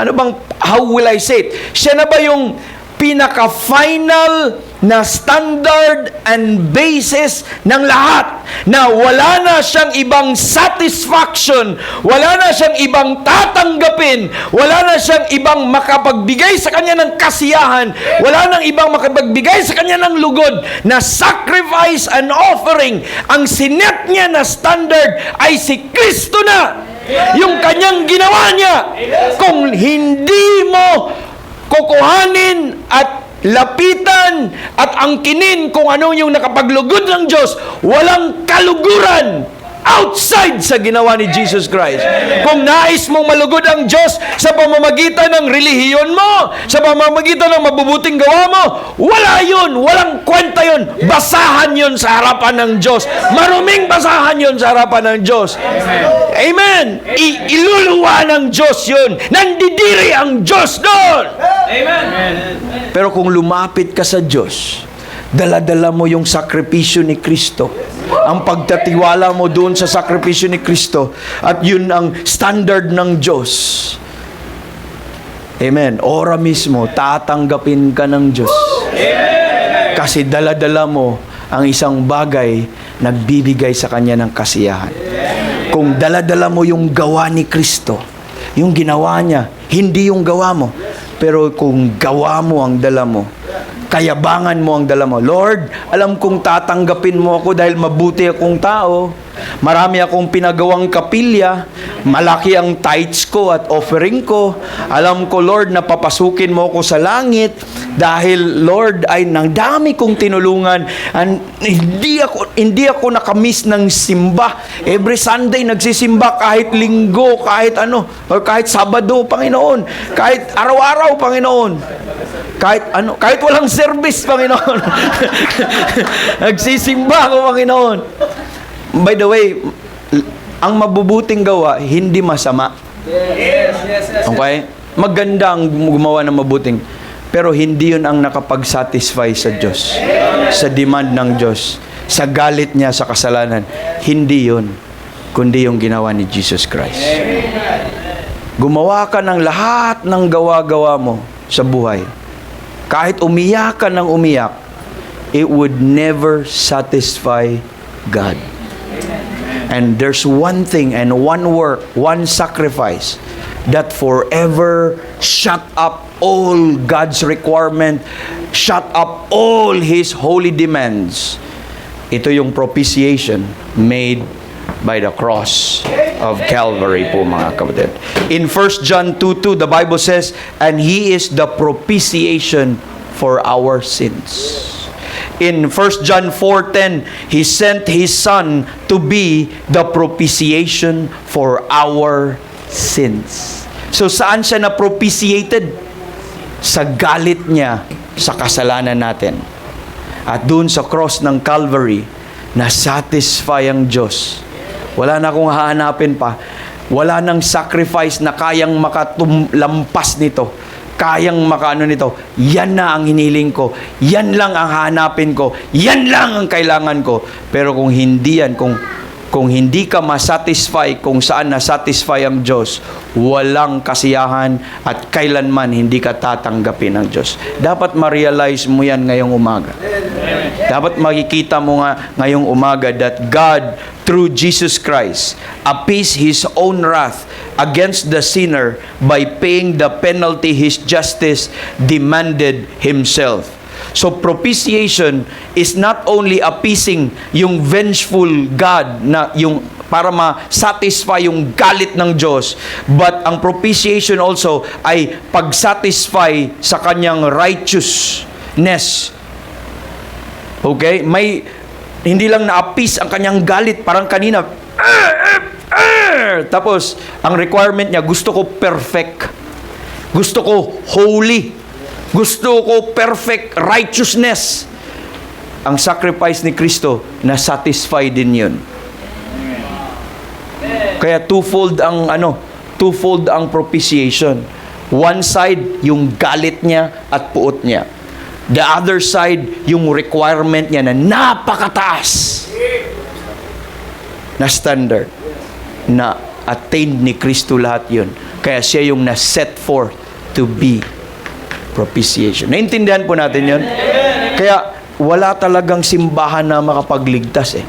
how will I say it? Siya na ba yung pinaka-final na standard and basis ng lahat, na wala na siyang ibang satisfaction, wala na siyang ibang tatanggapin, wala na siyang ibang makapagbigay sa kanya ng kasiyahan, wala nang ibang makapagbigay sa kanya ng lugod na sacrifice and offering. Ang sinet niya na standard ay si Kristo na. Yung kanyang ginawa niya. Kung hindi mo kukuhanin at lapitan at angkinin kung ano yung nakapaglugod ng Diyos, walang kaluguran outside sa ginawa ni Jesus Christ. Kung nais mong malugod ang Diyos sa pamamagitan ng relihiyon mo, sa pamamagitan ng mabubuting gawa mo, wala yun, walang kwenta yun. Basahan yun sa harapan ng Diyos. Maruming basahan yun sa harapan ng Diyos. Amen. Iluluwa ng Diyos yun. Nandidiri ang Diyos doon. Amen. Pero kung lumapit ka sa Diyos, dala-dala mo yung sakripisyo ni Kristo, ang pagtatiwala mo doon sa sakripisyo ni Kristo, at yun ang standard ng Diyos. Amen. Ora mismo, tatanggapin ka ng Diyos. Amen. Kasi dala-dala mo ang isang bagay nagbibigay sa Kanya ng kasiyahan. Kung dala-dala mo yung gawa ni Kristo, yung ginawa niya, hindi yung gawa mo, pero kung gawa mo ang dala mo, kayabangan mo ang dala mo. Lord, alam kong tatanggapin mo ako dahil mabuti akong tao. Marami akong pinagawang kapilya. Malaki ang tithes ko at offering ko. Alam ko, Lord, na papasukin mo ako sa langit dahil, Lord, ay nang dami kong tinulungan. And hindi ako nakamiss ng simba. Every Sunday nagsisimba, kahit linggo, kahit ano, or kahit Sabado, Panginoon. Kahit araw-araw, Panginoon. Kahit walang service, Panginoon. Nagsisimba ako, Panginoon. By the way, ang mabubuting gawa, hindi masama. Okay? Maganda ang gumawa ng mabuting, pero hindi yun ang nakapag-satisfy sa Diyos, sa demand ng Diyos, sa galit niya sa kasalanan. Hindi yun, kundi yung ginawa ni Jesus Christ. Gumawa ka ng lahat ng gawa-gawa mo sa buhay. Kahit umiyak ka ng umiyak, it would never satisfy God. And there's one thing and one work, one sacrifice that forever shut up all God's requirement, shut up all His holy demands. Ito yung propitiation made by the cross of Calvary po, mga kapatid. In 1 John 2:2, the Bible says, and He is the propitiation for our sins. In 1 John 4:10, He sent His Son to be the propitiation for our sins. So saan siya na-propitiated? Sa galit niya sa kasalanan natin. At doon sa cross ng Calvary, na-satisfy ang Diyos. Wala na akong hahanapin pa. Wala nang sacrifice na kayang makatumlampas nito. Kayang makaano nito. Yan na ang hiniling ko. Yan lang ang hahanapin ko. Yan lang ang kailangan ko. Pero kung hindi yan, kung Kung hindi ka masatisfy kung saan nasatisfy ang Diyos, walang kasiyahan at kailanman hindi ka tatanggapin ng Diyos. Dapat ma-realize mo yan ngayong umaga. Dapat makikita mo nga ngayong umaga that God, through Jesus Christ, appeased His own wrath against the sinner by paying the penalty His justice demanded Himself. So propitiation is not only appeasing yung vengeful God na yung para ma-satisfy yung galit ng Diyos, but ang propitiation also ay pag-satisfy sa kanyang righteousness. Okay? May hindi lang na-appease ang kanyang galit, parang kanina tapos ang requirement niya, gusto ko perfect. Gusto ko holy. Gusto ko perfect righteousness. Ang sacrifice ni Kristo, na-satisfy din yun. Kaya twofold ang propitiation. One side, yung galit niya at puot niya. The other side, yung requirement niya na napakataas na standard. Na attained ni Kristo lahat yun. Kaya siya yung na-set forth to be propitiation. Naintindihan po natin yun? Kaya wala talagang simbahan na makapagligtas eh.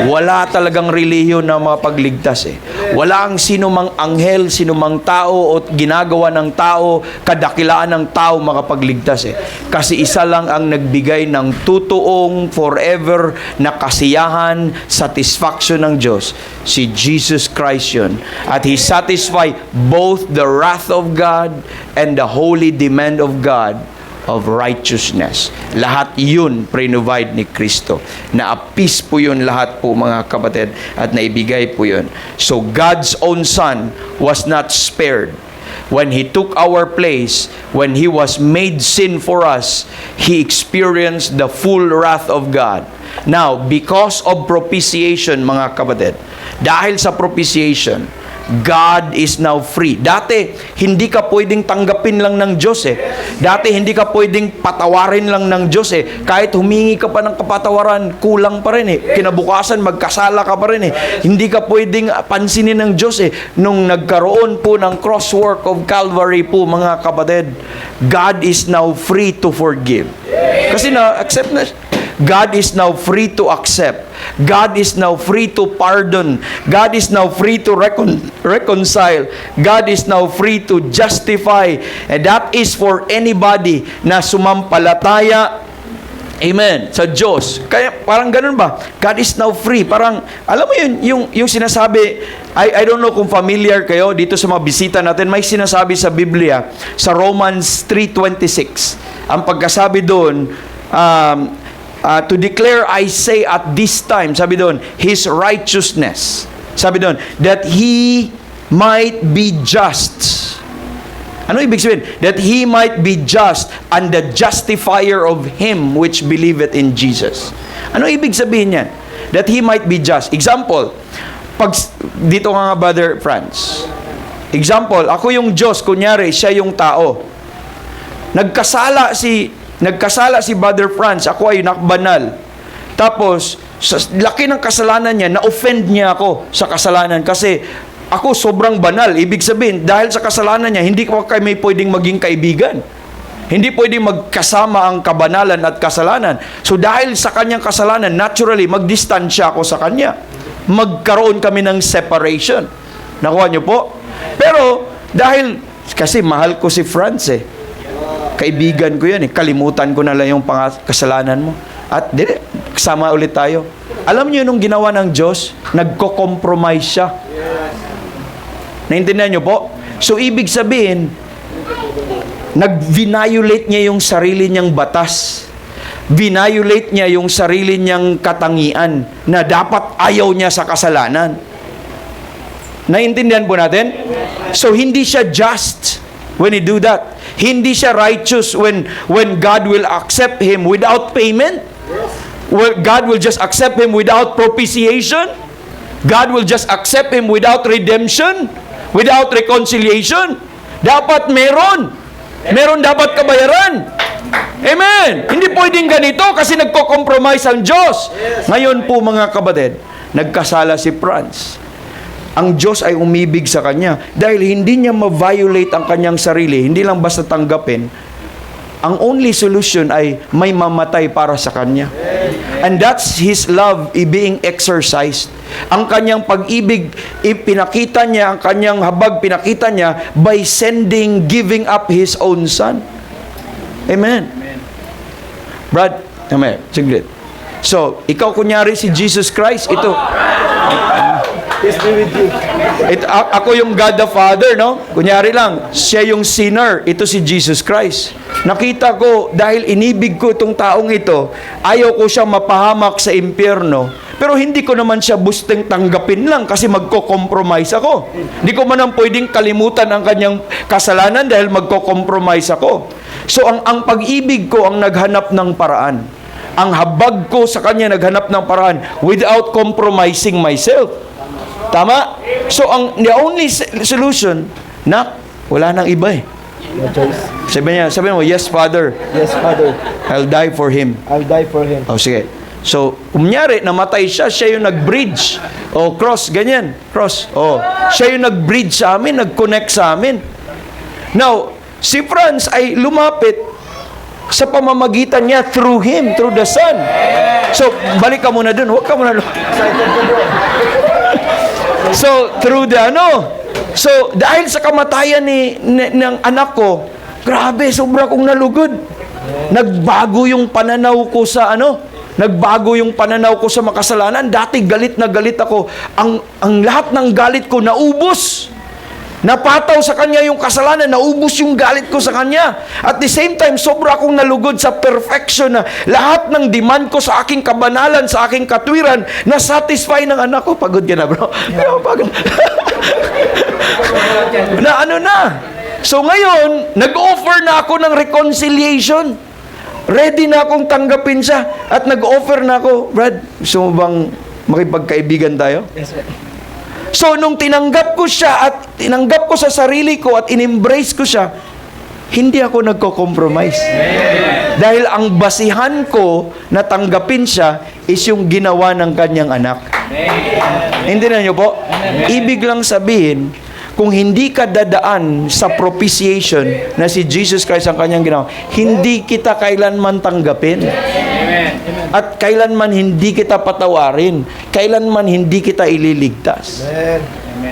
Wala talagang relihiyon na makapagligtas eh. Wala ang sinumang anghel, sinumang tao o ginagawa ng tao, kadakilaan ng tao makapagligtas eh. Kasi isa lang ang nagbigay ng tutuong forever na kasiyahan, satisfaction ng Diyos. Si Jesus Christ yun. At He satisfy both the wrath of God and the holy demand of God of righteousness. Lahat yun pre-provide ni Kristo. Na-appease po yun lahat po mga kapatid at naibigay po yun. So God's own Son was not spared. When He took our place, when He was made sin for us, He experienced the full wrath of God. Now, because of propitiation mga kapatid, dahil sa propitiation, God is now free. Dati, hindi ka pwedeng tanggapin lang ng Diyos eh. Dati, hindi ka pwedeng patawarin lang ng Diyos eh. Kahit humingi ka pa ng kapatawaran, kulang pa rin eh. Kinabukasan, magkasala ka pa rin eh. Hindi ka pwedeng pansinin ng Diyos eh. Nung nagkaroon po ng crosswork of Calvary po, mga kapatid, God is now free to forgive. Kasi na-accept na God is now free to accept. God is now free to pardon. God is now free to reconcile. God is now free to justify. And that is for anybody na sumampalataya, amen, sa Diyos. Kaya parang ganun ba? God is now free. Parang, alam mo yun, yung sinasabi, I don't know kung familiar kayo dito sa mga bisita natin, may sinasabi sa Biblia, sa Romans 3:26. Ang pagkasabi doon, to declare, I say at this time, sabi doon, His righteousness. Sabi doon, that He might be just. Ano ibig sabihin? That He might be just and the justifier of him which believeth in Jesus. Ano ibig sabihin niyan? That He might be just. Example, dito nga Brother Franz. Example, ako yung Diyos, kunyari, siya yung tao. Nagkasala si Brother Franz, ako ay nakbanal. Tapos, sa laki ng kasalanan niya, na-offend niya ako sa kasalanan kasi ako sobrang banal. Ibig sabihin, dahil sa kasalanan niya, hindi ko kami pwedeng maging kaibigan. Hindi pwedeng magkasama ang kabanalan at kasalanan. So, dahil sa kanyang kasalanan, naturally, magdistansya ako sa kanya. Magkaroon kami ng separation. Nakuha niyo po? Pero, dahil, kasi mahal ko si Franz eh. Kaibigan ko yan eh. Kalimutan ko na lang yung kasalanan mo. At kasama ulit tayo. Alam niyo nung ginawa ng Diyos, nagko-compromise siya. Naintindihan niyo po? So, ibig sabihin, nag-violate niya yung sarili niyang batas. Violate niya yung sarili niyang katangian na dapat ayaw niya sa kasalanan. Naintindihan po natin? So, hindi siya just when he do that. Hindi siya righteous when God will accept him without payment. Well, God will just accept him without propitiation. God will just accept him without redemption, without reconciliation. Dapat meron. Meron dapat kabayaran. Amen. Hindi pwedeng ganito kasi nagko-compromise ang Diyos. Ngayon po mga kapatid, nagkasala si Franz. Ang Diyos ay umibig sa kanya dahil hindi niya ma-violate ang kanyang sarili, hindi lang basta tanggapin. Ang only solution ay may mamatay para sa kanya. And that's His love being exercised. Ang kanyang pag-ibig, ipinakita niya, ang kanyang habag, pinakita niya by giving up His own Son. Amen. Brad, amen. Siglit. So, ikaw kunyari si Jesus Christ, ito. Peace be with you. Ako yung God the Father, no? Kunyari lang, siya yung sinner, ito si Jesus Christ. Nakita ko, dahil inibig ko itong taong ito, ayaw ko siya mapahamak sa impyerno. Pero hindi ko naman siya busteng tanggapin lang kasi magko-compromise ako. Hindi ko man pwedeng kalimutan ang kanyang kasalanan dahil magko-compromise ako. So, ang pag-ibig ko ang naghanap ng paraan. Ang habag ko sa kanya naghanap ng paraan without compromising myself. Tama? So, the only solution, wala nang iba eh. No choice. Sabi mo, yes, Father, Yes, Father. I'll die for him. I'll die for him. O, sige. So, kunyari, namatay siya, siya yung nag-bridge. O, cross, ganyan. Cross. O, siya yung nag-bridge sa amin, nag-connect sa amin. Now, si Franz ay lumapit sa pamamagitan niya through him, through the Son. So, balik ka muna dun. Huwag ka muna. So, through the So, dahil sa kamatayan ng anak ko, grabe, sobra kong nalugod. Nagbago yung pananaw ko sa Nagbago yung pananaw ko sa makasalanan. Dati galit na galit ako. Ang lahat ng galit ko naubos. Napataw sa kanya yung kasalanan, naubos yung galit ko sa kanya. At the same time, sobra akong nalugod sa perfection na lahat ng demand ko sa aking kabanalan, sa aking katwiran, na-satisfy ng anak ko. Pagod ka na, bro. Pagod. na. So ngayon, nag-offer na ako ng reconciliation. Ready na akong tanggapin siya. At nag-offer na ako, Brad, gusto mo bang makipagkaibigan tayo? Yes, sir. So, nung tinanggap ko siya at tinanggap ko sa sarili ko at in-embrace ko siya, hindi ako nagko-compromise. Dahil ang basihan ko na tanggapin siya is yung ginawa ng kanyang anak. Hindi na niyo po? Ibig lang sabihin, kung hindi ka dadaan sa propitiation na si Jesus Christ ang kanyang ginawa, hindi kita kailanman tanggapin. At kailanman hindi kita patawarin. Kailanman hindi kita ililigtas. Amen.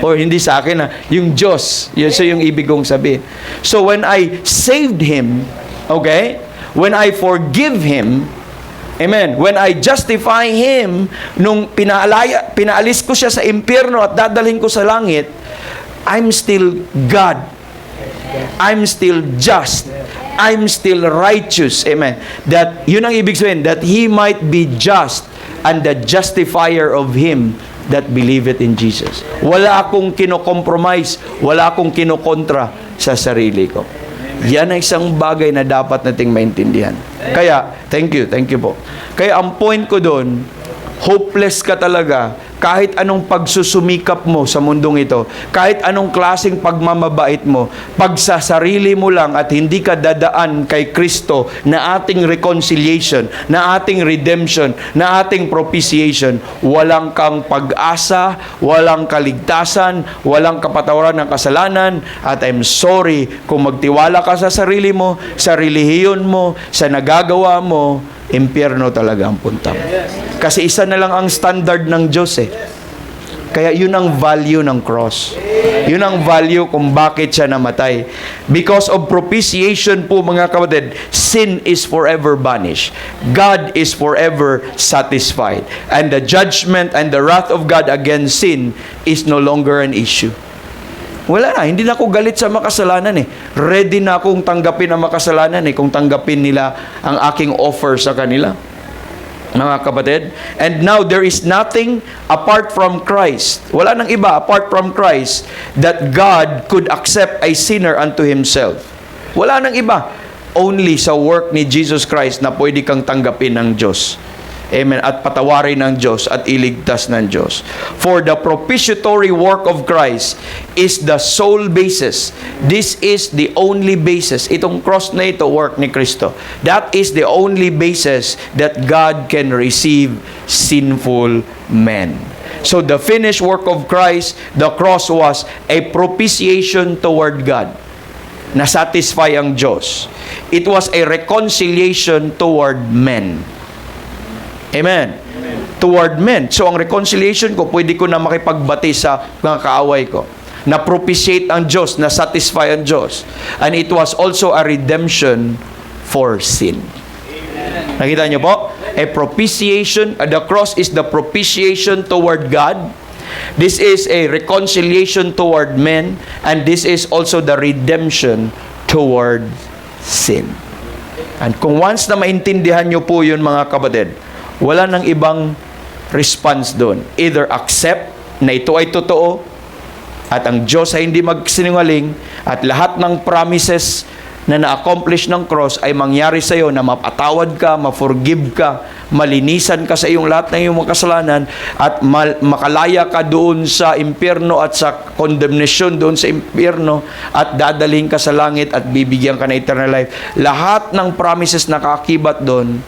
Or hindi sa akin yung Diyos. Yun so yung ibig kong sabihin. So when I saved him, okay? When I forgive him, amen. When I justify him, nung pinaalis ko siya sa impyerno at dadalhin ko sa langit, I'm still God. I'm still just. I'm still righteous. Amen. That, yun ang ibig sabihin, that He might be just and the justifier of him that believeth in Jesus. Wala akong kino-compromise, wala akong kinokontra sa sarili ko. Yan ang isang bagay na dapat nating maintindihan. Kaya, thank you po. Kaya ang point ko doon, hopeless ka talaga kahit anong pagsusumikap mo sa mundong ito, kahit anong klaseng pagmamabait mo, pag sa sarili mo lang at hindi ka dadaan kay Kristo na ating reconciliation, na ating redemption, na ating propitiation, walang kang pag-asa, walang kaligtasan, walang kapatawaran ng kasalanan, at I'm sorry kung magtiwala ka sa sarili mo, sa relihiyon mo, sa nagagawa mo, impyerno talaga ang punta mo. Kasi isa na lang ang standard ng Diyos eh. Kaya yun ang value ng cross. Yun ang value kung bakit siya namatay. Because of propitiation po mga kapatid, sin is forever banished. God is forever satisfied. And the judgment and the wrath of God against sin is no longer an issue. Wala na, hindi na ako galit sa makasalanan eh. Ready na akong tanggapin ang makasalanan eh, kung tanggapin nila ang aking offer sa kanila. Mga kapatid, and now there is nothing apart from Christ. Wala nang iba apart from Christ that God could accept a sinner unto Himself. Wala nang iba. Only sa work ni Jesus Christ na pwede kang tanggapin ng Diyos. Amen. At patawarin ng Diyos at iligtas ng Diyos. For the propitiatory work of Christ is the sole basis. This is the only basis. Itong cross na ito, work ni Kristo. That is the only basis that God can receive sinful men. So the finished work of Christ, the cross was a propitiation toward God. Na-satisfy ang Diyos. It was a reconciliation toward men. Amen. Toward men. So ang reconciliation ko, pwede ko na makipagbati sa mga kaaway ko. Na-propitiate ang Diyos, na-satisfy ang Diyos. And it was also a redemption for sin. Nakita niyo po? A propitiation, the cross is the propitiation toward God. This is a reconciliation toward men, and this is also the redemption toward sin. And kung once na maintindihan nyo po yun, mga kapatid, wala nang ibang response doon. Either accept na ito ay totoo, at ang Diyos ay hindi magsinungaling, at lahat ng promises na na-accomplish ng cross ay mangyari sa iyo na mapatawad ka, ma-forgive ka, malinisan ka sa iyong lahat ng iyong mga kasalanan, at makalaya ka doon sa impyerno at sa condemnation doon sa impyerno, at dadaling ka sa langit at bibigyan ka ng eternal life. Lahat ng promises na kaakibat doon,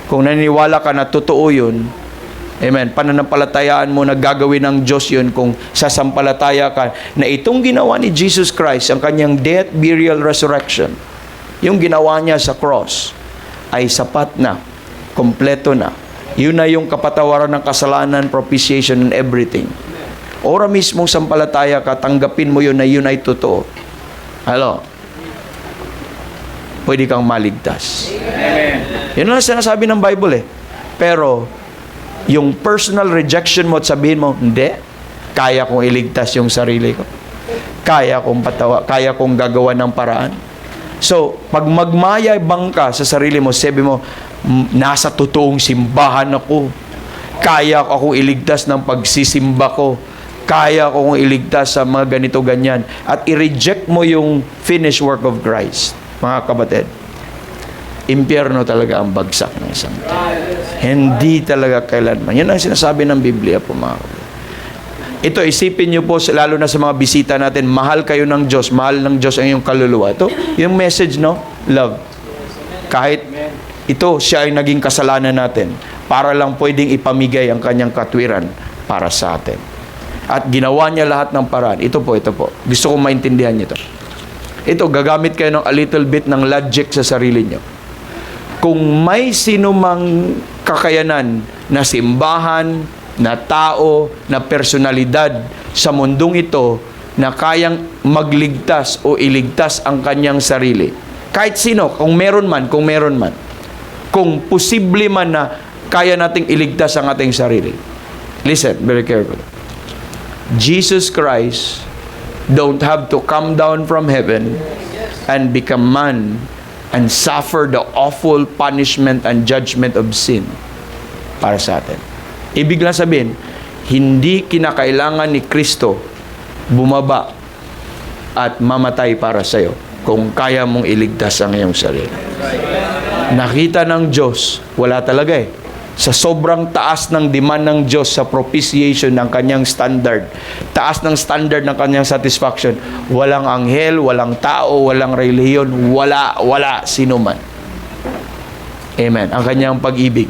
kung naniniwala ka na totoo yun, amen, pananampalatayaan mo na gagawin ng Diyos yun kung sasampalataya ka na itong ginawa ni Jesus Christ, ang kanyang death, burial, resurrection, yung ginawa niya sa cross ay sapat na, kompleto na. Yun na yung kapatawaran ng kasalanan, propitiation, and everything. Ora mismong sampalataya ka, tanggapin mo yun na yun ay totoo. Hello? Pwede kang maligtas. Amen. Yun lang sinasabi ng Bible eh. Pero yung personal rejection mo at sabihin mo, hindi, kaya kong iligtas yung sarili ko. Kaya kong gagawa ng paraan. So, pag magmayabang ka sa sarili mo, sabi mo, nasa totoong simbahan ako. Kaya akong iligtas ng pagsisimba ko. Kaya akong iligtas sa mga ganito, ganyan. At i-reject mo yung finished work of Christ. Mga kapatid, impyerno talaga ang bagsak ng isang tao. Hindi talaga kailanman. Yan ang sinasabi ng Biblia po, mga kapatid. Ito, isipin nyo po, lalo na sa mga bisita natin, mahal kayo ng Diyos, mahal ng Diyos ang iyong kaluluwa. Ito, yung message, no? Love. Kahit ito, siya ay naging kasalanan natin, para lang pwedeng ipamigay ang kanyang katwiran para sa atin. At ginawa niya lahat ng paraan. Ito po. Gusto kong maintindihan niyo ito. Ito, gagamit kayo ng a little bit ng logic sa sarili niyo. Kung may sinumang kakayanan na simbahan, na tao, na personalidad sa mundong ito na kayang magligtas o iligtas ang kanyang sarili, kahit sino, kung meron man, kung posible man na kaya nating iligtas ang ating sarili. Listen, very carefully. Jesus Christ don't have to come down from heaven and become man and suffer the awful punishment and judgment of sin para sa atin. Ibig lang sabihin, hindi kinakailangan ni Kristo bumaba at mamatay para sa iyo kung kaya mong iligtas ang iyong sarili. Nakita ng Diyos, wala talaga eh. Sa sobrang taas ng demand ng Diyos sa propitiation ng kanyang standard, taas ng standard ng kanyang satisfaction, walang anghel, walang tao, walang relihiyon, wala sino man. Amen. Ang kanyang pag-ibig,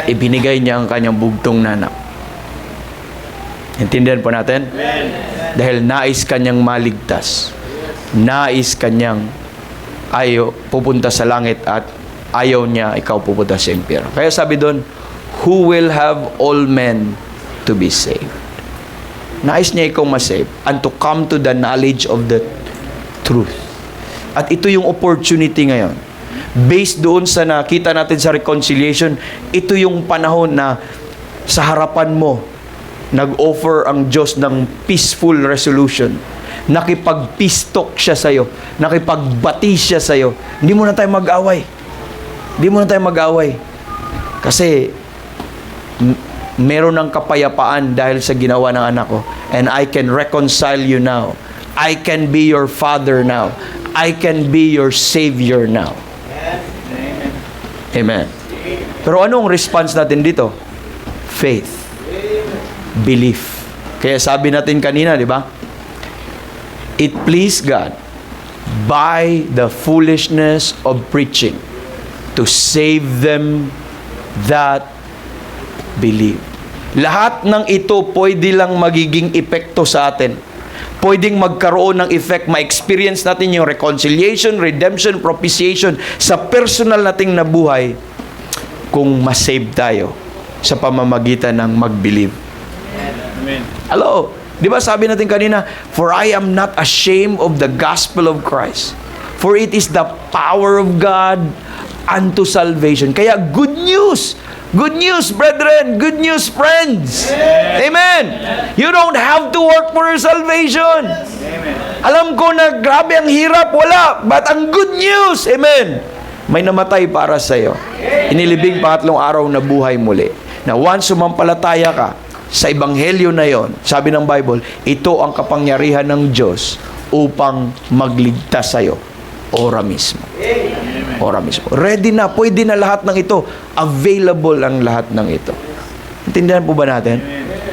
ibinigay niya ang kanyang bugtong na anak. Intindihan po natin? Amen. Dahil nais kanyang maligtas, nais kanyang pupunta sa langit, at ayaw niya ikaw pupunta sa impyerno. Kaya sabi doon, who will have all men to be saved? Nais niya ikaw masave and to come to the knowledge of the truth. At ito yung opportunity ngayon. Based doon sa nakita natin sa reconciliation, ito yung panahon na sa harapan mo, nag-offer ang Diyos ng peaceful resolution. Nakipag-peace talk siya sa'yo. Nakipagbati siya sa'yo. Hindi mo na tayo mag-away. Kasi meron ng kapayapaan dahil sa ginawa ng anak ko. And I can reconcile you now. I can be your father now. I can be your savior now. Amen. Pero anong response natin dito? Faith. Belief. Kaya sabi natin kanina, di ba? It pleased God by the foolishness of preaching to save them that believe. Lahat ng ito pwede lang magiging epekto sa atin. Pwedeng magkaroon ng effect, ma-experience natin yung reconciliation, redemption, propitiation sa personal nating nabuhay kung masave tayo sa pamamagitan ng mag-believe. Amen. Hello? Di ba sabi natin kanina, for I am not ashamed of the gospel of Christ. For it is the power of God unto salvation. Kaya good news. Good news, brethren. Good news, friends. Amen. You don't have to work for your salvation. Alam ko na grabe ang hirap. Wala. But ang good news, amen, may namatay para sa iyo. Inilibing pangatlong araw na buhay muli. Na once sumampalataya ka sa ebanghelyo na yon, sabi ng Bible, ito ang kapangyarihan ng Diyos upang magligtas sa iyo. Ora mismo. Ora mismo. Ready na. Pwede na lahat ng ito. Available ang lahat ng ito. Intindihan po ba natin?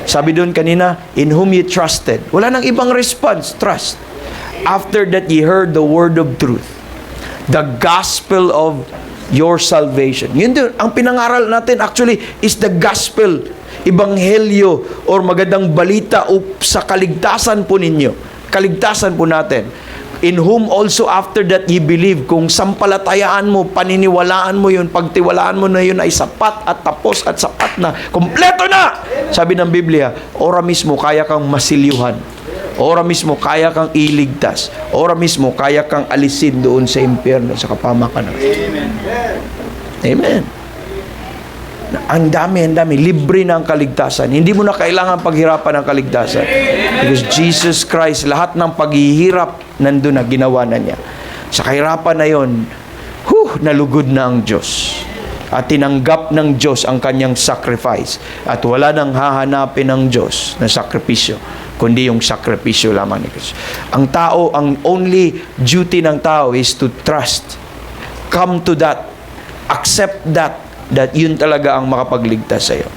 Sabi doon kanina, in whom ye trusted. Wala nang ibang response. Trust. After that ye heard the word of truth. The gospel of your salvation. Yun din. Ang pinangaral natin actually is the gospel. Ebanghelyo or magandang balita sa kaligtasan po ninyo. Kaligtasan po natin. In whom also after that ye believe. Kung sampalatayaan mo, paniniwalaan mo yun, pagtiwalaan mo na yun ay sapat at tapos at sapat na, kompleto na! Sabi ng Biblia, ora mismo kaya kang masilyuhan. Ora mismo kaya kang iligtas. Ora mismo kaya kang alisin doon sa impyerno, sa kapamakan. Amen. Amen. Ang dami. Libre na ang kaligtasan. Hindi mo na kailangan paghirapan ang kaligtasan. Because Jesus Christ, lahat ng paghihirap, nandun na, ginawa na niya. Sa kahirapan na yon, nalugod na ang Diyos. At tinanggap ng Diyos ang kanyang sacrifice. At wala nang hahanapin ng Diyos na sakripisyo, kundi yung sakripisyo lamang ni Kristo. Ang tao, ang only duty ng tao is to trust. Come to that. Accept that yun talaga ang makapagligtas sa iyo.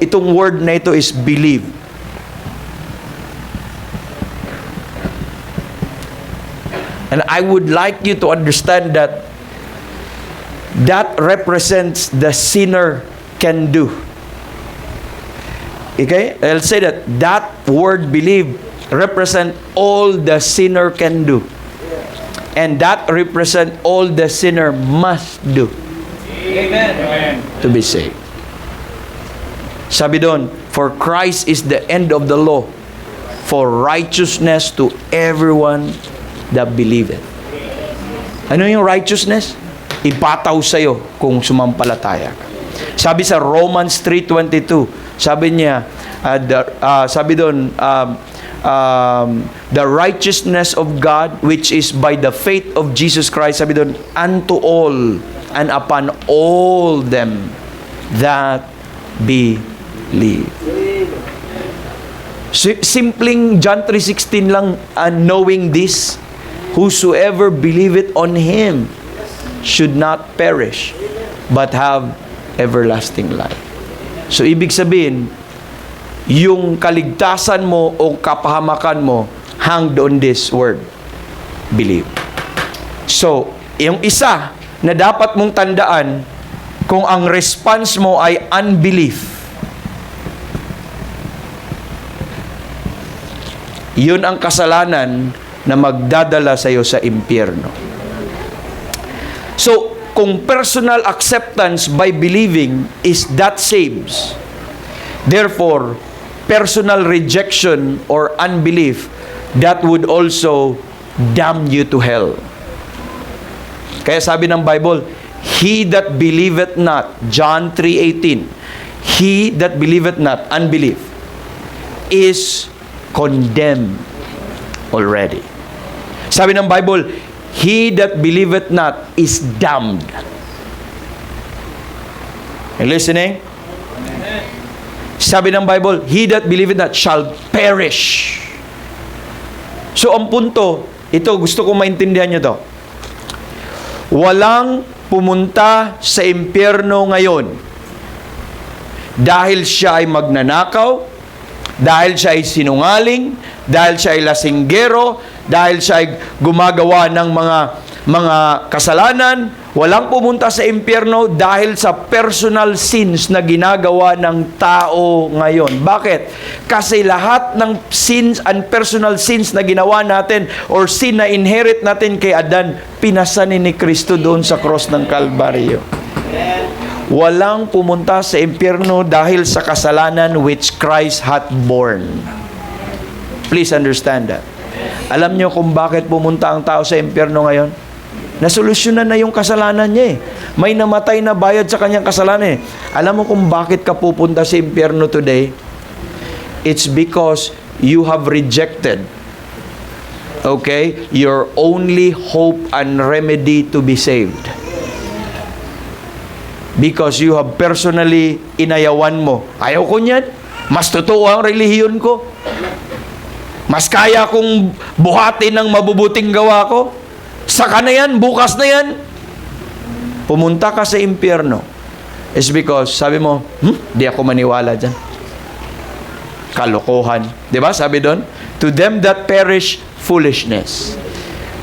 Itong word na ito is believe. And I would like you to understand that represents the sinner can do. Okay? I'll say that word believe represent all the sinner can do. And that represent all the sinner must do. Amen. To be saved. Sabi doon, for Christ is the end of the law for righteousness to everyone that believeth. Ano yung righteousness? Ipataw sa'yo kung sumampalataya ka. Sabi sa Romans 3:22, sabi niya, sabi doon, the righteousness of God which is by the faith of Jesus Christ, sabi doon, unto all and upon all them that believe. Simpleng John 3:16 lang, knowing this, whosoever believeth on Him should not perish, but have everlasting life. So, ibig sabihin, yung kaligtasan mo o kapahamakan mo hanged on this word, believe. So, yung isa na dapat mong tandaan, kung ang response mo ay unbelief, yun ang kasalanan na magdadala sa iyo sa impyerno. So, kung personal acceptance by believing is that saves, therefore, personal rejection or unbelief, that would also damn you to hell. Kaya sabi ng Bible, he that believeth not, John 3:18, he that believeth not, unbelief, is condemned already. Sabi ng Bible, he that believeth not is damned. Are you listening? Sabi ng Bible, he that believeth not shall perish. So ang punto, ito gusto kong maintindihan nyo to. Walang pumunta sa impyerno ngayon dahil siya ay magnanakaw, dahil siya ay sinungaling, dahil siya ay lasinggero, dahil siya ay gumagawa ng mga kasalanan, Walang pumunta sa impyerno dahil sa personal sins na ginagawa ng tao ngayon. Bakit? Kasi lahat ng sins and personal sins na ginawa natin or sin na inherit natin kay Adan, pinasanin ni Kristo doon sa cross ng Kalbaryo. Walang pumunta sa impyerno dahil sa kasalanan which Christ hath borne. Please understand that. Alam nyo kung bakit pumunta ang tao sa impyerno ngayon? Nasolusyonan na yung kasalanan niya eh. May namatay na bayad sa kanyang kasalanan eh. Alam mo kung bakit ka pupunta sa impyerno today? It's because you have rejected, okay, your only hope and remedy to be saved. Because you have personally inayawan mo. Ayaw ko niyan. Mas totoo ang relihiyon ko. Mas kaya kong buhatin ng mabubuting gawa ko. Saka na yan, bukas na yan. Pumunta ka sa impyerno is because, sabi mo, di ako maniwala dyan. Kalokohan. Di ba? Sabi doon, to them that perish, foolishness.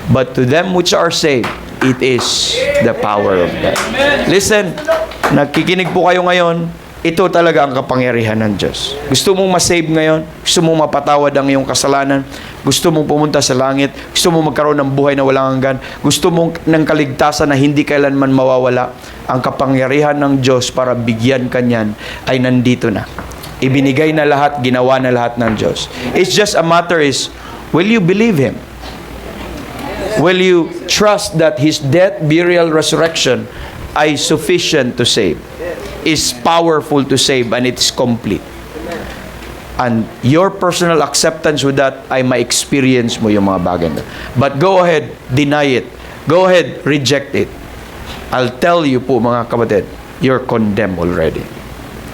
But to them which are saved, it is the power of God. Listen, nagkikinig po kayo ngayon, ito talaga ang kapangyarihan ng Diyos. Gusto mong masave ngayon? Gusto mong mapatawad ang iyong kasalanan? Gusto mong pumunta sa langit? Gusto mong magkaroon ng buhay na walang hanggan? Gusto mong ng kaligtasan na hindi kailanman mawawala? Ang kapangyarihan ng Diyos para bigyan ka niyan ay nandito na. Ibinigay na lahat, ginawa na lahat ng Diyos. It's just a matter is, will you believe Him? Will you trust that His death, burial, resurrection ay sufficient to save? Is powerful to save and it's complete. And your personal acceptance with that ay ma-experience mo yung mga bagay na. But go ahead, deny it. Go ahead, reject it. I'll tell you po mga kapatid, you're condemned already.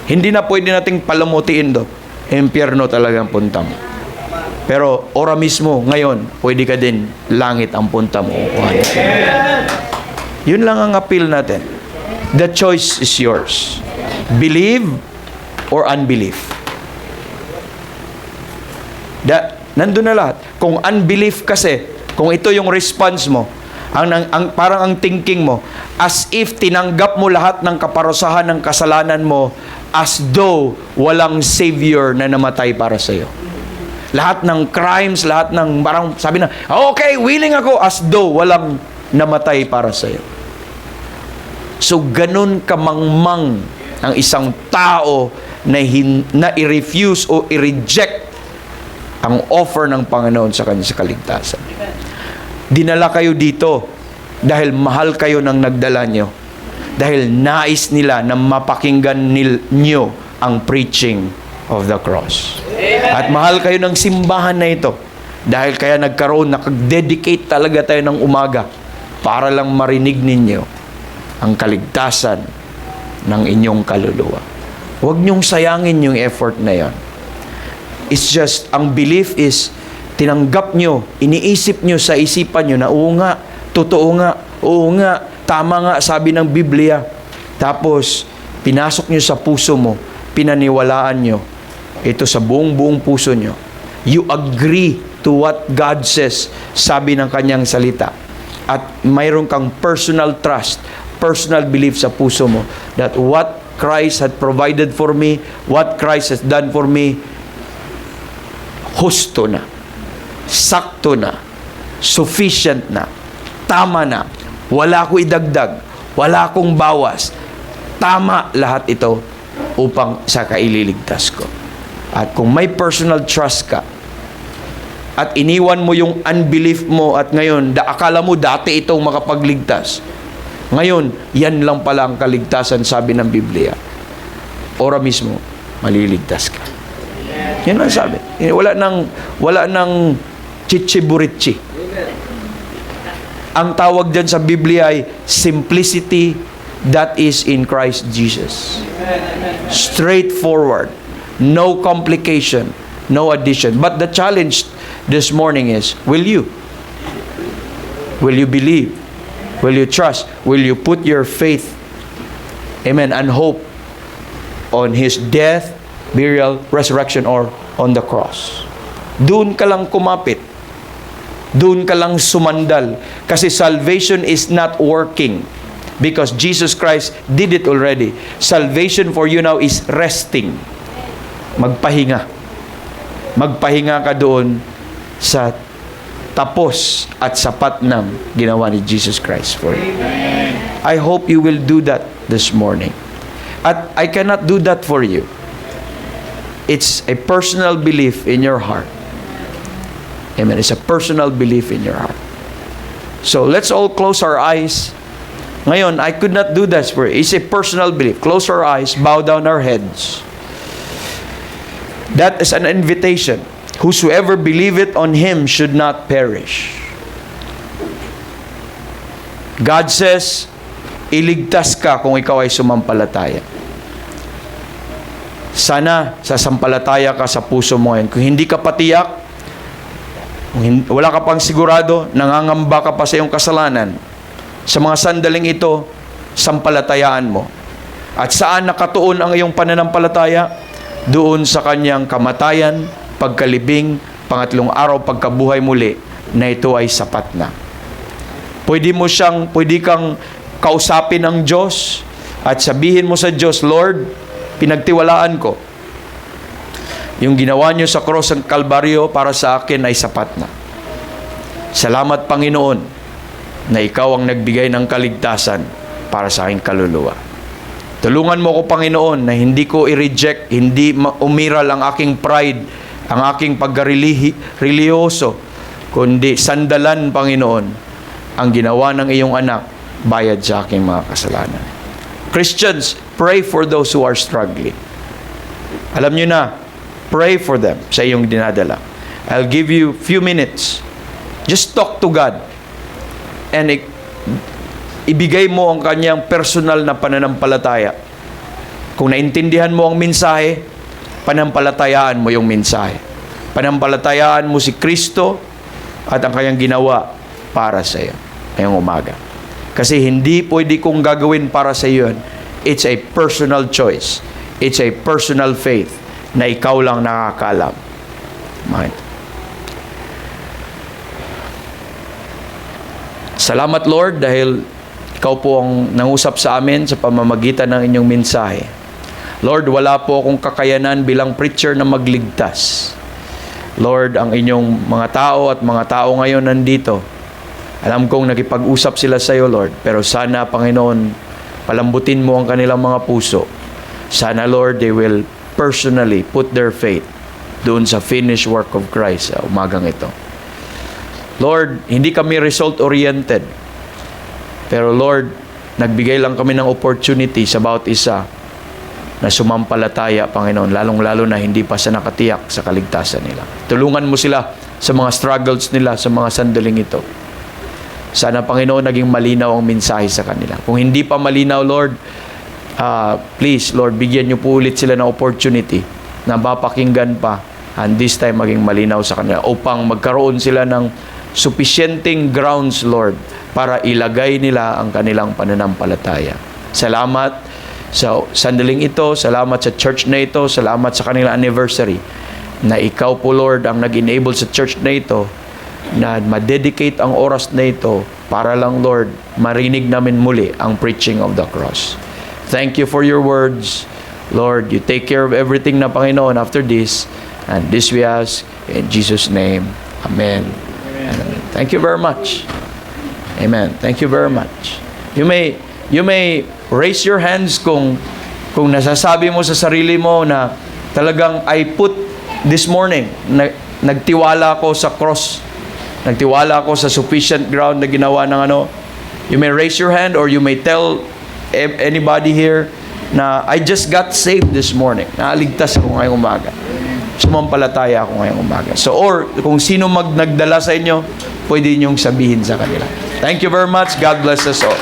Hindi na pwede nating palamutiin do. Impyerno talagang punta mo. Pero ora mismo, ngayon, pwede ka din langit ang punta mo. Yun lang ang appeal natin. The choice is yours. Believe or unbelief. Nandun na lahat. Kung unbelief kasi, kung ito yung response mo, parang ang thinking mo, as if tinanggap mo lahat ng kaparusahan ng kasalanan mo, as though walang Savior na namatay para sa'yo. Lahat ng crimes, lahat ng parang sabi na, okay, willing ako, as though walang namatay para sa'yo. So, ganun kamangmang ang isang tao na i-refuse o i-reject ang offer ng Panginoon sa kanya sa kaligtasan. Dinala kayo dito dahil mahal kayo ng nagdala nyo. Dahil nais nila na mapakinggan nyo ang preaching of the cross. At mahal kayo ng simbahan na ito. Dahil kaya nag-dedicate talaga tayo ng umaga para lang marinig ninyo ang kaligtasan ng inyong kaluluwa. Huwag niyong sayangin yung effort na yan. It's just, ang belief is, tinanggap nyo, iniisip nyo sa isipan nyo na, oo nga, totoo nga, oo nga, tama nga, sabi ng Biblia. Tapos, pinasok nyo sa puso mo, pinaniwalaan nyo, ito sa buong puso nyo. You agree to what God says, sabi ng kanyang salita. At mayroon kang personal trust, personal belief sa puso mo that what Christ had provided for me, what Christ has done for me, husto na, sakto na, sufficient na, tama na, wala ko idagdag, wala akong bawas, tama lahat ito upang sa kaililigtas ko. At kung may personal trust ka, at iniwan mo yung unbelief mo at ngayon, akala mo dati itong makapagligtas, ngayon, yan lang pala ang kaligtasan, sabi ng Biblia. Ora mismo, maliligtas ka. Yan ang sabi. Wala nang chichiburitchi. Ang tawag dyan sa Biblia ay simplicity that is in Christ Jesus. Straightforward. No complication. No addition. But the challenge this morning is, will you? Will you believe? Will you trust? Will you put your faith, amen, and hope on His death, burial, resurrection, or on the cross? Doon ka lang kumapit. Doon ka lang sumandal. Kasi salvation is not working because Jesus Christ did it already. Salvation for you now is resting. Magpahinga. Magpahinga ka doon sa tapos at sapat ng ginawa ni Jesus Christ for you. I hope you will do that this morning. At I cannot do that for you. It's a personal belief in your heart. Amen. It's a personal belief in your heart. So let's all close our eyes. Ngayon, I could not do that for you. It's a personal belief. Close our eyes, bow down our heads. That is an invitation. Whosoever believeth on Him should not perish. God says, iligtas ka kung ikaw ay sumampalataya. Sana sasampalataya ka sa puso mo ngayon. Kung hindi ka patiyak, wala ka pang sigurado, nangangamba ka pa sa iyong kasalanan, sa mga sandaling ito, sampalatayaan mo. At saan nakatuon ang iyong pananampalataya? Doon sa kanyang kamatayan, pagkalibing, pangatlong araw, pagkabuhay muli, na ito ay sapat na. Pwede kang kausapin ang Diyos at sabihin mo sa Diyos, Lord, pinagtiwalaan ko. Yung ginawa niyo sa cross ng Kalbaryo para sa akin ay sapat na. Salamat, Panginoon, na ikaw ang nagbigay ng kaligtasan para sa aking kaluluwa. Tulungan mo ko, Panginoon, na hindi ko i-reject, hindi umiral ang aking pride, ang aking pagkarelihiyoso, kundi sandalan, Panginoon, ang ginawa ng iyong anak bayad sa aking mga kasalanan. Christians, pray for those who are struggling. Alam nyo na, pray for them sa iyong dinadala. I'll give you few minutes. Just talk to God. And ibigay mo ang kanyang personal na pananampalataya. Kung naintindihan mo ang mensahe, panampalatayaan mo yung mensahe. Panampalatayaan mo si Kristo at ang kanyang ginawa para sa iyo ngayong umaga. Kasi hindi pwede kong gagawin para sa iyo. It's a personal choice. It's a personal faith na ikaw lang nakakalam. Right. Salamat, Lord, dahil ikaw po ang nangusap sa amin sa pamamagitan ng inyong mensahe. Lord, wala po akong kakayanan bilang preacher na magligtas. Lord, ang inyong mga tao at mga tao ngayon nandito, alam kong nakipag-usap sila sa iyo, Lord, pero sana, Panginoon, palambutin mo ang kanilang mga puso. Sana, Lord, they will personally put their faith doon sa finished work of Christ sa umagang ito. Lord, hindi kami result-oriented. Pero Lord, nagbigay lang kami ng opportunity sa bawat isa na sumampalataya, Panginoon, lalong-lalo na hindi pa sa nakatiyak sa kaligtasan nila. Tulungan mo sila sa mga struggles nila sa mga sandaling ito. Sana, Panginoon, naging malinaw ang mensahe sa kanila. Kung hindi pa malinaw, Lord, please, Lord, bigyan niyo po ulit sila ng opportunity na mapakinggan pa, and this time maging malinaw sa kanila upang magkaroon sila ng sufficienting grounds, Lord, para ilagay nila ang kanilang pananampalataya. Salamat sa sandaling ito, salamat sa church na ito, salamat sa kanilang anniversary, na ikaw po, Lord, ang nag-enable sa church na ito na ma-dedicate ang oras na ito para lang, Lord, marinig namin muli ang preaching of the cross. Thank you for your words. Lord, you take care of everything na, Panginoon, after this. And this we ask in Jesus' name. Amen. Amen. Thank you very much. Amen. Thank you very much. You may raise your hands kung nasasabi mo sa sarili mo na talagang I put this morning, nagtiwala ko sa cross. Nagtiwala ko sa sufficient ground na ginawa ng ano. You may raise your hand or you may tell anybody here na I just got saved this morning. Naaligtas ko ngayong umaga. Sumampalataya ako ngayong umaga. So, or kung sino nagdala sa inyo, pwede niyong sabihin sa kanila. Thank you very much. God bless us all.